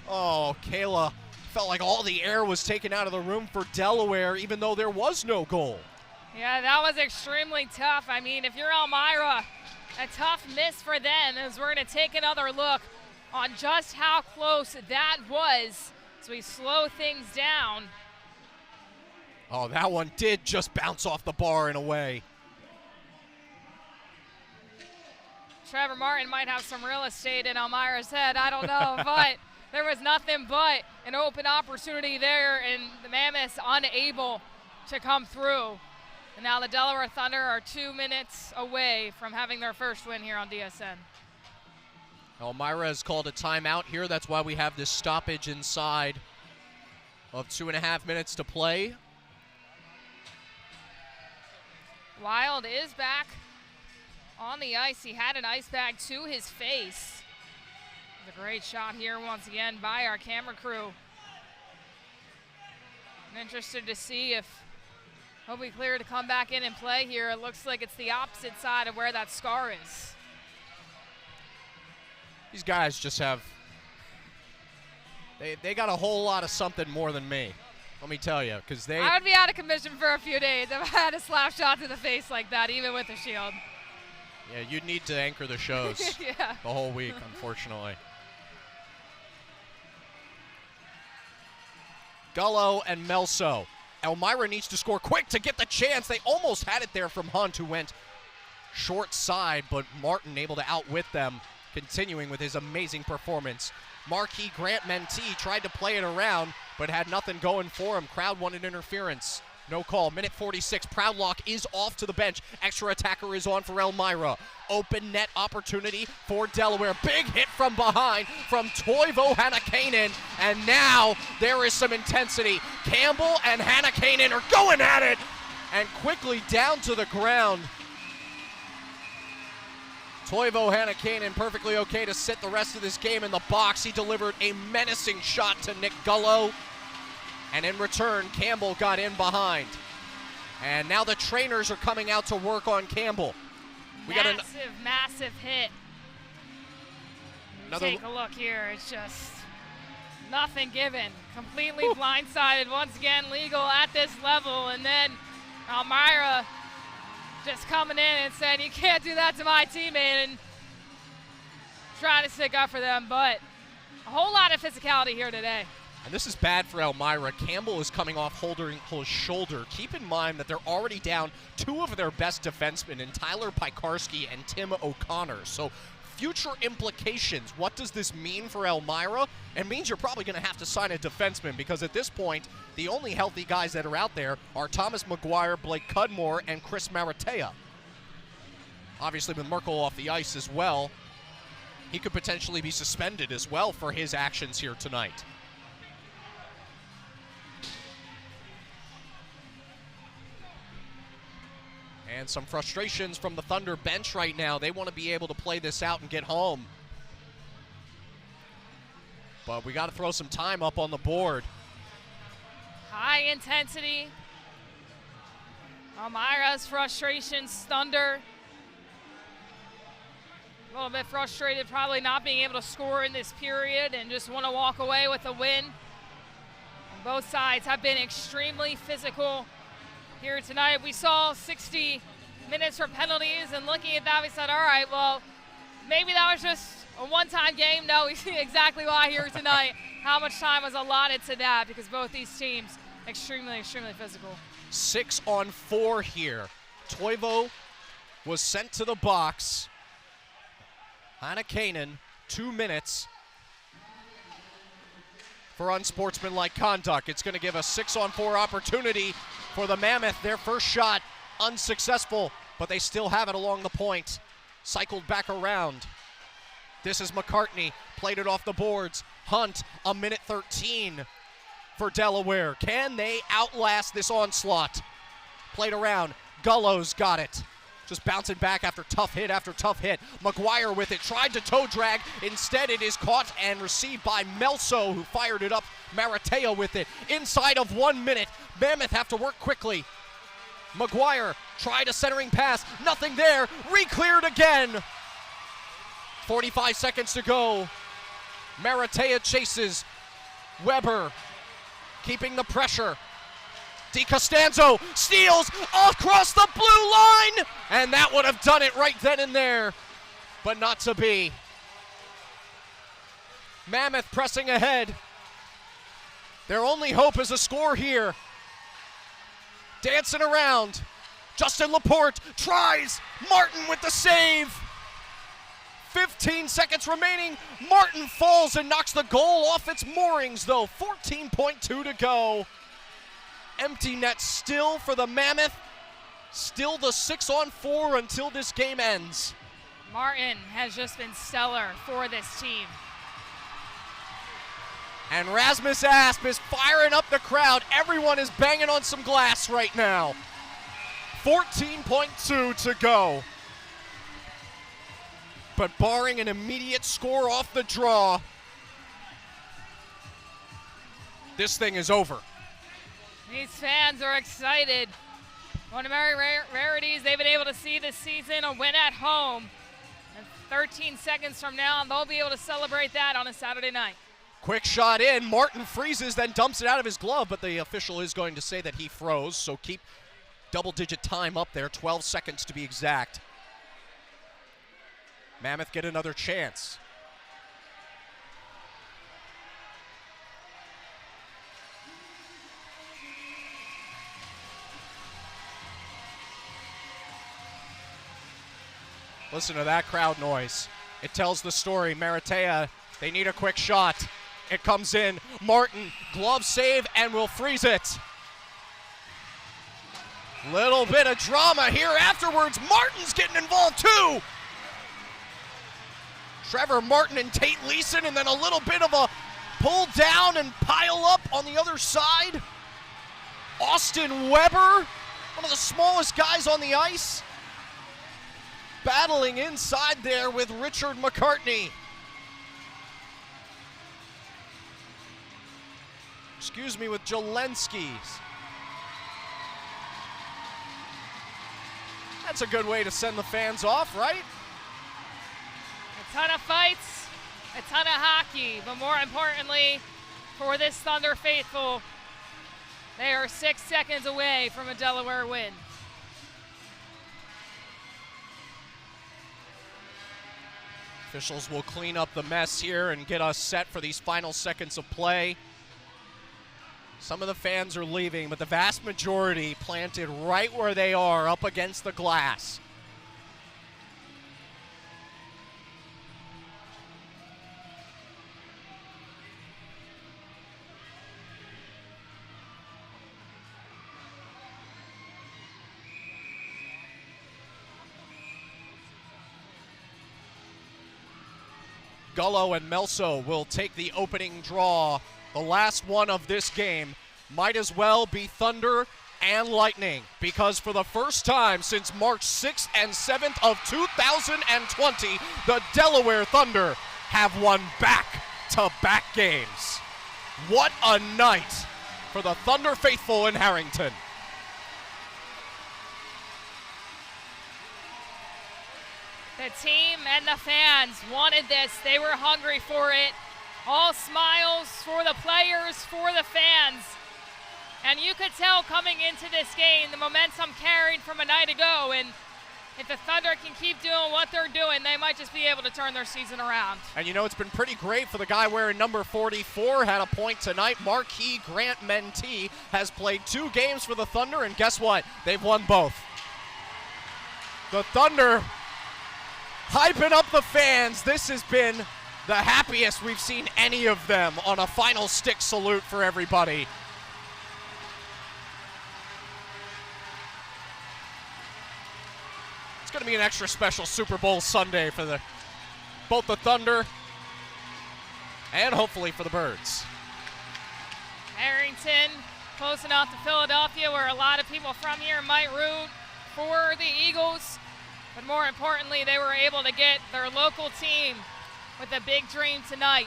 Oh, Kayla. Felt like all the air was taken out of the room for Delaware, even though there was no goal. Yeah, that was extremely tough. I mean, if you're Elmira, a tough miss for them, as we're going to take another look on just how close that was. So we slow things down. Oh, that one did just bounce off the bar and away. Trevor Martin might have some real estate in Elmira's head, I don't know, but there was nothing but an open opportunity there, and the Mammoths unable to come through. And now the Delaware Thunder are 2 minutes away from having their first win here on DSN. Elmira has called a timeout here. That's why we have this stoppage inside of 2.5 minutes to play. Wild is back on the ice. He had an ice bag to his face. It's a great shot here once again by our camera crew. I'm interested to see if he'll be clear to come back in and play here. It looks like it's the opposite side of where that scar is. These guys just have, they got a whole lot of something more than me. Let me tell you, because I would be out of commission for a few days if I had a slap shot to the face like that, even with a shield. Yeah, you'd need to anchor the shows yeah. the whole week, unfortunately. Gullo and Melso. Elmira needs to score quick to get the chance. They almost had it there from Hunt, who went short side, but Martin able to outwit them, continuing with his amazing performance. Marquis Grant Mentee tried to play it around, but had nothing going for him. Crowd wanted interference. No call. Minute 46. Proudlock is off to the bench. Extra attacker is on for Elmira. Open net opportunity for Delaware. Big hit from behind from Toivo Hannakainen. And now there is some intensity. Campbell and Hannakainen are going at it. And quickly down to the ground. Toivo Hannakainen perfectly okay to sit the rest of this game in the box. He delivered a menacing shot to Nick Gullo. And in return, Campbell got in behind. And now the trainers are coming out to work on Campbell. Massive hit. Take a look here. It's just nothing given. Completely blindsided once again, legal at this level. And then Elmira just coming in and saying, you can't do that to my teammate, and trying to stick up for them. But a whole lot of physicality here today. And this is bad for Elmira. Campbell is coming off holding his shoulder. Keep in mind that they're already down two of their best defensemen in Tyler Piekarski and Tim O'Connor. So future implications. What does this mean for Elmira? It means you're probably going to have to sign a defenseman, because at this point, the only healthy guys that are out there are Thomas McGuire, Blake Cudmore, and Chris Maratea. Obviously with Merkel off the ice as well, he could potentially be suspended as well for his actions here tonight. And some frustrations from the Thunder bench right now. They want to be able to play this out and get home. But we got to throw some time up on the board. High intensity. Elmira's frustrations, Thunder. A little bit frustrated, probably not being able to score in this period and just want to walk away with a win. And both sides have been extremely physical here tonight. We saw 60 minutes for penalties, and looking at that, we said, all right, well, maybe that was just a one-time game. No, we see exactly why here tonight, how much time was allotted to that, because both these teams extremely physical. 6-on-4 here. Toivo was sent to the box. Hannakainen, 2 minutes for unsportsmanlike conduct. It's going to give a 6-on-4 opportunity for the Mammoth. Their first shot unsuccessful, but they still have it along the point. Cycled back around. This is McCartney, played it off the boards. Hunt, a minute 13 for Delaware. Can they outlast this onslaught? Played around, Gullo's got it. Just bouncing back after tough hit after tough hit. McGuire with it, tried to toe drag. Instead, it is caught and received by Melso, who fired it up. Maratea with it. Inside of 1 minute, Mammoth have to work quickly. McGuire tried a centering pass, nothing there. Re-cleared again. 45 seconds to go. Maratea chases. Weber keeping the pressure. DiCostanzo steals across the blue line, and that would have done it right then and there, but not to be. Mammoth pressing ahead. Their only hope is a score here. Dancing around. Justin Laporte tries. Martin with the save. 15 seconds remaining. Martin falls and knocks the goal off its moorings, though. 14.2 to go. Empty net still for the Mammoth. Still the 6-on-4 until this game ends. Martin has just been stellar for this team. And Rasmus Asp is firing up the crowd. Everyone is banging on some glass right now. 14.2 to go. But barring an immediate score off the draw, this thing is over. These fans are excited. One of the very rarities they've been able to see this season, a win at home. And 13 seconds from now, they'll be able to celebrate that on a Saturday night. Quick shot in. Martin freezes, then dumps it out of his glove, but the official is going to say that he froze, so keep double-digit time up there, 12 seconds to be exact. Mammoth get another chance. Listen to that crowd noise. It tells the story. Maratea, they need a quick shot. It comes in. Martin, glove save, and will freeze it. Little bit of drama here afterwards. Martin's getting involved too. Trevor Martin and Tate Leeson, and then a little bit of a pull down and pile up on the other side. Austin Weber, one of the smallest guys on the ice, battling inside there with Richard McCartney. Excuse me, with Jelensky's. That's a good way to send the fans off, right? A ton of fights, a ton of hockey, but more importantly, for this Thunder faithful, they are 6 seconds away from a Delaware win. Officials will clean up the mess here and get us set for these final seconds of play. Some of the fans are leaving, but the vast majority planted right where they are, up against the glass. Gullo and Melso will take the opening draw. The last one of this game might as well be Thunder and Lightning, because for the first time since March 6th and 7th of 2020, the Delaware Thunder have won back-to-back games. What a night for the Thunder faithful in Harrington. The team and the fans wanted this. They were hungry for it. All smiles for the players, for the fans. And you could tell coming into this game the momentum carried from a night ago. And if the Thunder can keep doing what they're doing, they might just be able to turn their season around. And you know, it's been pretty great for the guy wearing number 44, had a point tonight. Marquis Grant Mentee has played 2 games for the Thunder, and guess what? They've won both. The Thunder hyping up the fans. This has been the happiest we've seen any of them on a final stick salute for everybody. It's going to be an extra special Super Bowl Sunday for both the Thunder and hopefully for the Birds. Harrington, close enough to Philadelphia, where a lot of people from here might root for the Eagles. But more importantly, they were able to get their local team with a big dream tonight.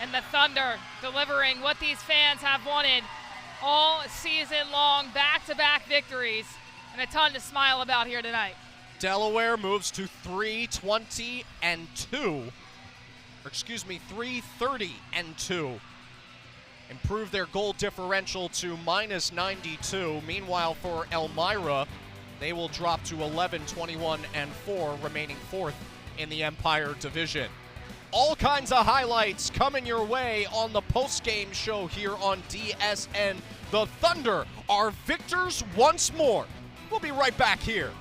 And the Thunder delivering what these fans have wanted all season long, back-to-back victories, and a ton to smile about here tonight. Delaware moves to 3-20-2. Or excuse me, 3-30-2. improve their goal differential to -92. Meanwhile, for Elmira, they will drop to 11, 21, and 4, remaining 4th in the Empire Division. All kinds of highlights coming your way on the post-game show here on DSN. The Thunder are victors once more. We'll be right back here.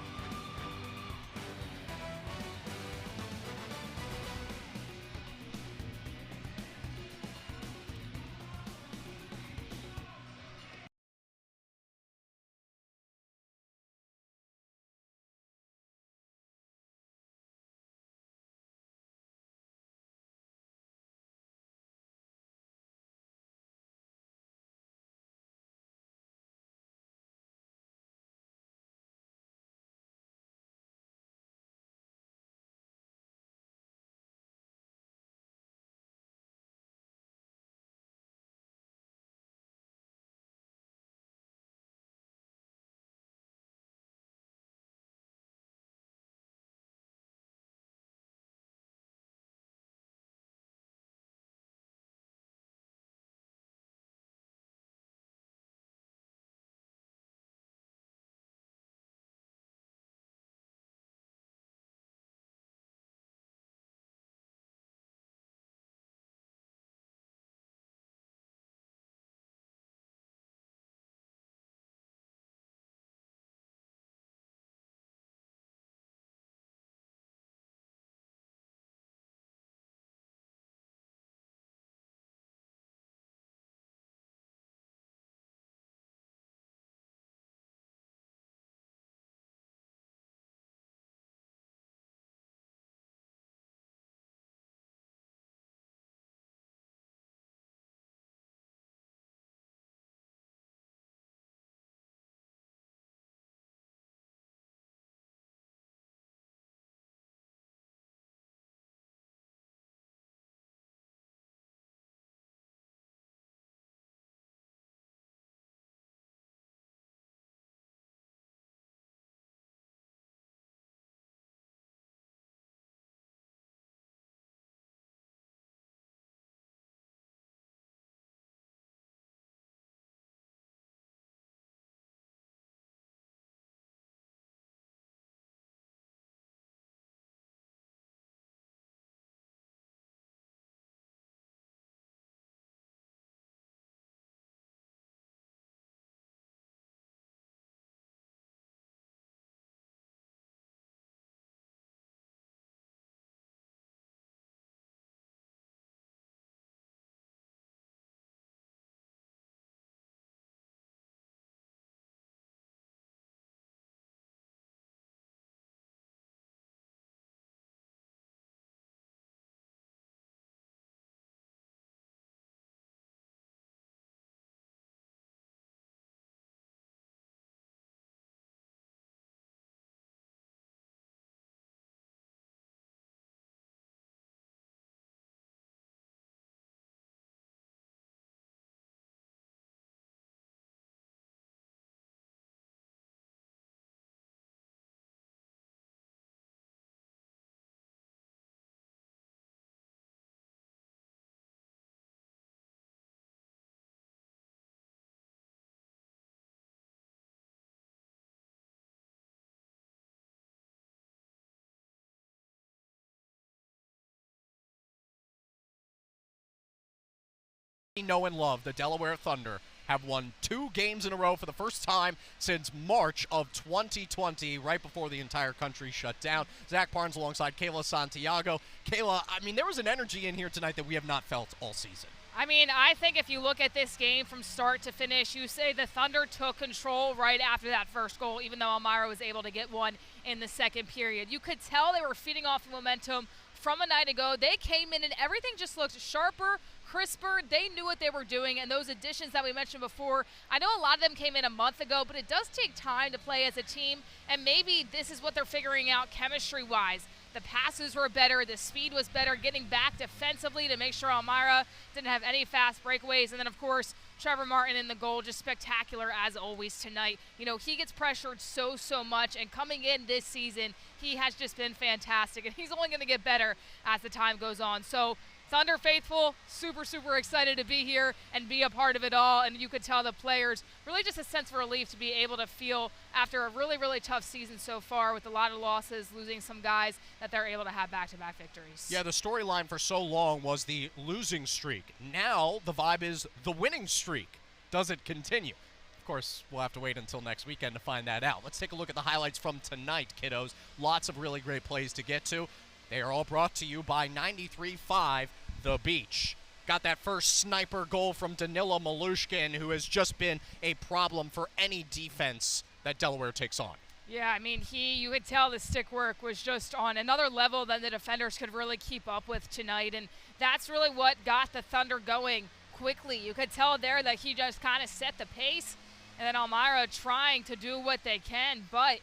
Know and love, the Delaware Thunder have won 2 games in a row for the first time since March of 2020, right before the entire country shut down. Zach Barnes alongside Kayla Santiago. Kayla, I mean, there was an energy in here tonight that we have not felt all season. I mean, I think if you look at this game from start to finish, you say the Thunder took control right after that first goal, even though Elmira was able to get one in the second period. You could tell they were feeding off the momentum from a night ago. They came in and everything just looked sharper, crisper. They knew what they were doing, and those additions that we mentioned before, I know a lot of them came in a month ago, but it does take time to play as a team, and maybe this is what they're figuring out chemistry-wise. The passes were better, the speed was better, getting back defensively to make sure Elmira didn't have any fast breakaways, and then, of course, Trevor Martin in the goal, just spectacular as always tonight. You know, he gets pressured so much, and coming in this season, he has just been fantastic, and he's only going to get better as the time goes on. So Thunder faithful, super, super excited to be here and be a part of it all. And you could tell the players really just a sense of relief to be able to feel after a really, really tough season so far with a lot of losses, losing some guys, that they're able to have back-to-back victories. Yeah, the storyline for so long was the losing streak. Now the vibe is the winning streak. Does it continue? Of course, we'll have to wait until next weekend to find that out. Let's take a look at the highlights from tonight, kiddos. Lots of really great plays to get to. They are all brought to you by 93.5 The Beach. Got that first sniper goal from Danilo Malushkin, who has just been a problem for any defense that Delaware takes on. Yeah, I mean, you could tell the stick work was just on another level than the defenders could really keep up with tonight, and that's really what got the Thunder going quickly. You could tell there that he just kind of set the pace, and then Elmira trying to do what they can, but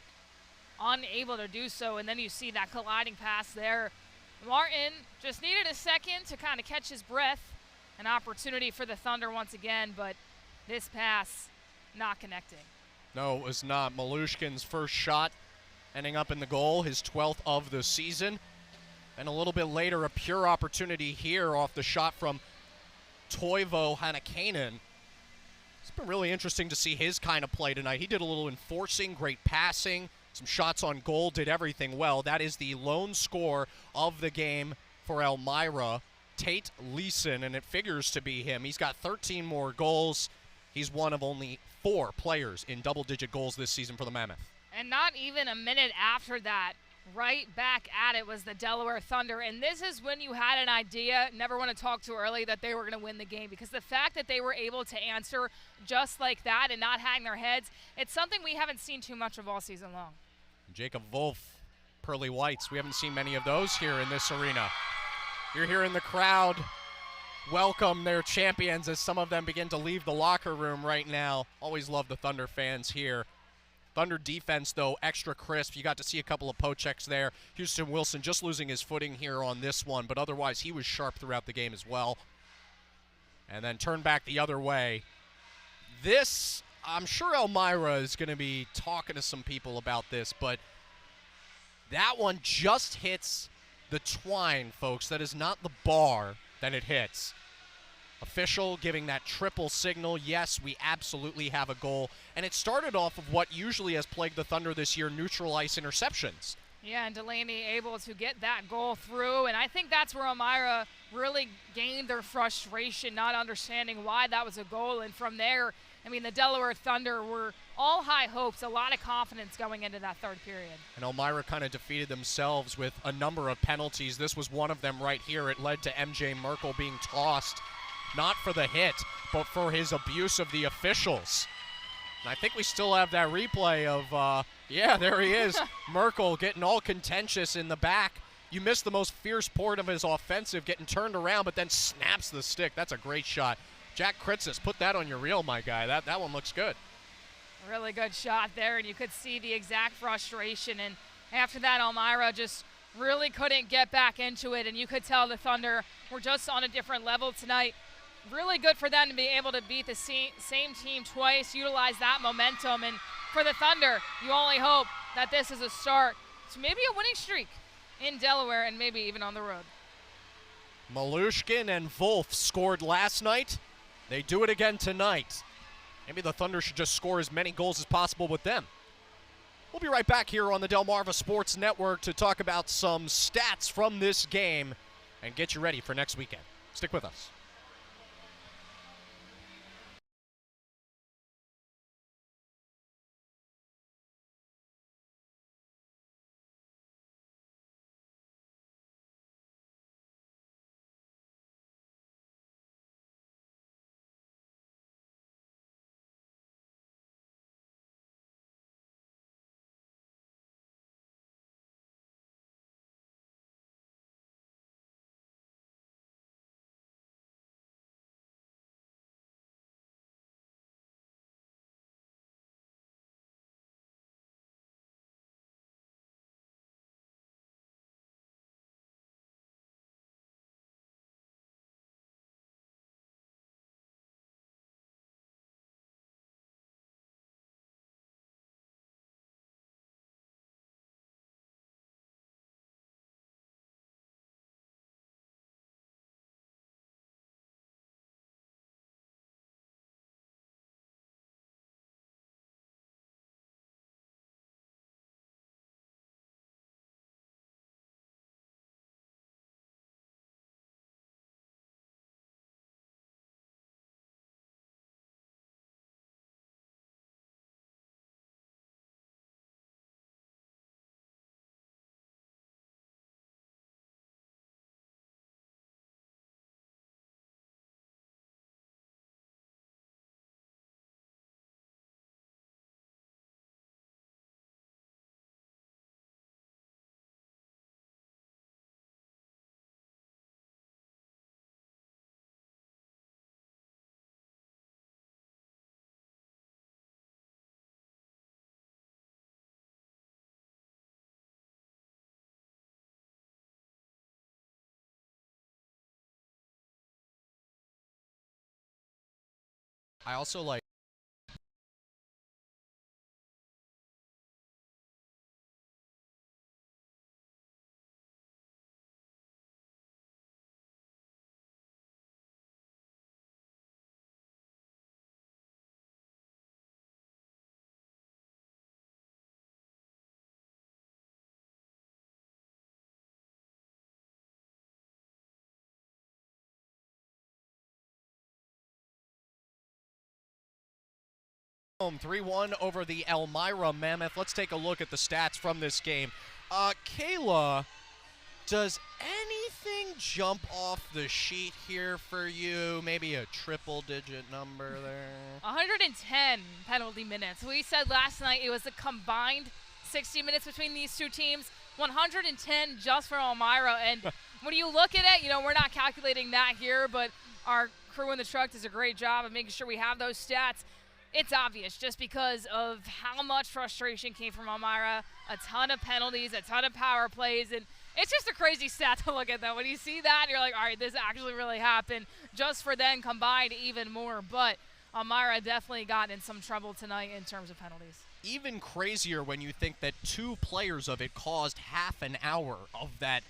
unable to do so, and then you see that colliding pass there. Martin just needed a second to kind of catch his breath. An opportunity for the Thunder once again, but this pass not connecting. No, it was not. Malushkin's first shot ending up in the goal, his 12th of the season. And a little bit later, a pure opportunity here off the shot from Toivo Hanakainen. It's been really interesting to see his kind of play tonight. He did a little enforcing, great passing, some shots on goal, did everything well. That is the lone score of the game for Elmira, Tate Leeson, and it figures to be him. He's got 13 more goals. He's one of only 4 players in double-digit goals this season for the Mammoth. And not even a minute after that, right back at it was the Delaware Thunder. And this is when you had an idea, never want to talk too early, that they were going to win the game. Because the fact that they were able to answer just like that and not hang their heads, it's something we haven't seen too much of all season long. Jacob Wolf, pearly whites. We haven't seen many of those here in this arena. You're hearing the crowd welcome their champions as some of them begin to leave the locker room right now. Always love the Thunder fans here. Thunder defense, though, extra crisp. You got to see a couple of poke checks there. Houston Wilson just losing his footing here on this one, but otherwise he was sharp throughout the game as well. And then turn back the other way. This, I'm sure Elmira is going to be talking to some people about this, but that one just hits the twine, folks. That is not the bar that it hits. Official giving that triple signal. Yes, we absolutely have a goal. And it started off of what usually has plagued the Thunder this year, neutral ice interceptions. Yeah, and Delaney able to get that goal through. And I think that's where Elmira really gained their frustration, not understanding why that was a goal. And from there, I mean, the Delaware Thunder were all high hopes, a lot of confidence going into that third period. And Elmira kind of defeated themselves with a number of penalties. This was one of them right here. It led to MJ Merkel being tossed, not for the hit, but for his abuse of the officials. And I think we still have that replay of, yeah, there he is. Merkel getting all contentious in the back. You missed the most fierce part of his offensive, getting turned around, but then snaps the stick. That's a great shot. Jack Kritzis, put that on your reel, my guy. That one looks good. Really good shot there, and you could see the exact frustration. And after that, Elmira just really couldn't get back into it, and you could tell the Thunder were just on a different level tonight. Really good for them to be able to beat the same team twice, utilize that momentum. And for the Thunder, you only hope that this is a start to maybe a winning streak in Delaware and maybe even on the road. Malushkin and Wolf scored last night. They do it again tonight. Maybe the Thunder should just score as many goals as possible with them. We'll be right back here on the Delmarva Sports Network to talk about some stats from this game and get you ready for next weekend. Stick with us. I also like home 3-1 over the Elmira Mammoth. Let's take a look at the stats from this game. Kayla, does anything jump off the sheet here for you? Maybe a triple-digit number there? 110 penalty minutes. We said last night it was a combined 60 minutes between these two teams. 110 just for Elmira. And when you look at it, we're not calculating that here, but our crew in the truck does a great job of making sure we have those stats. It's obvious just because of how much frustration came from Elmira, a ton of penalties, a ton of power plays, and it's just a crazy stat to look at, though. When you see that, you're like, all right, this actually really happened, just for then combined even more. But Elmira definitely got in some trouble tonight in terms of penalties. Even crazier when you think that 2 players of it caused half an hour of that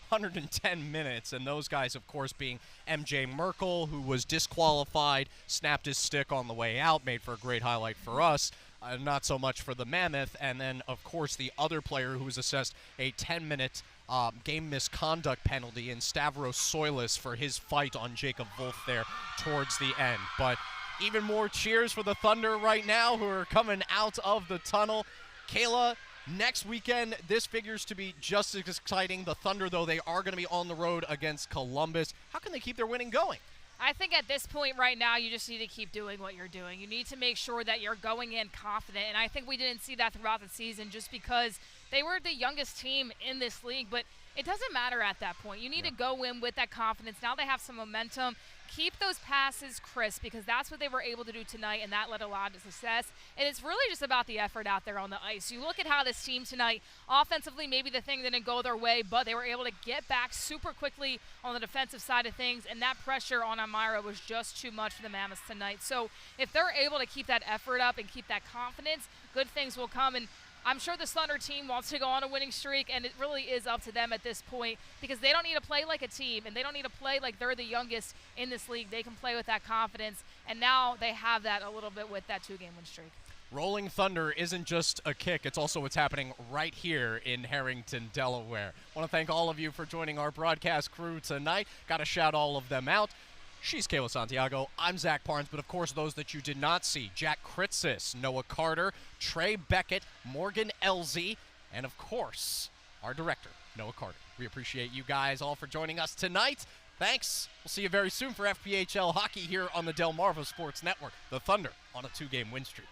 110 minutes, and those guys, of course, being MJ Merkel, who was disqualified, snapped his stick on the way out, made for a great highlight for us, not so much for the Mammoth, and then, of course, the other player who was assessed a 10-minute game misconduct penalty in Stavros Soilis for his fight on Jacob Wolf there towards the end. But even more cheers for the Thunder right now, who are coming out of the tunnel. Kayla, next weekend, this figures to be just as exciting. The Thunder, though, they are going to be on the road against Columbus. How can they keep their winning going? I think at this point right now, you just need to keep doing what you're doing. You need to make sure that you're going in confident, and I think we didn't see that throughout the season just because they were the youngest team in this league, but it doesn't matter at that point. You need to go in with that confidence. Now they have some momentum. Keep those passes crisp because that's what they were able to do tonight, and that led a lot to success. And it's really just about the effort out there on the ice. You look at how this team tonight, offensively, maybe the thing didn't go their way, but they were able to get back super quickly on the defensive side of things, and that pressure on Elmira was just too much for the Mammoths tonight. So if they're able to keep that effort up and keep that confidence, good things will come. And I'm sure the Thunder team wants to go on a winning streak, and it really is up to them at this point because they don't need to play like a team, and they don't need to play like they're the youngest in this league. They can play with that confidence, and now they have that a little bit with that 2-game win streak. Rolling Thunder isn't just a kick, it's also what's happening right here in Harrington, Delaware. I want to thank all of you for joining our broadcast crew tonight. Got to shout all of them out. She's Kayla Santiago. I'm Zach Parnes, but of course those that you did not see, Jack Kritzis, Noah Carter, Trey Beckett, Morgan Elzy, and of course, our director, Noah Carter. We appreciate you guys all for joining us tonight. Thanks. We'll see you very soon for FPHL hockey here on the Delmarva Sports Network. The Thunder on a 2-game win streak.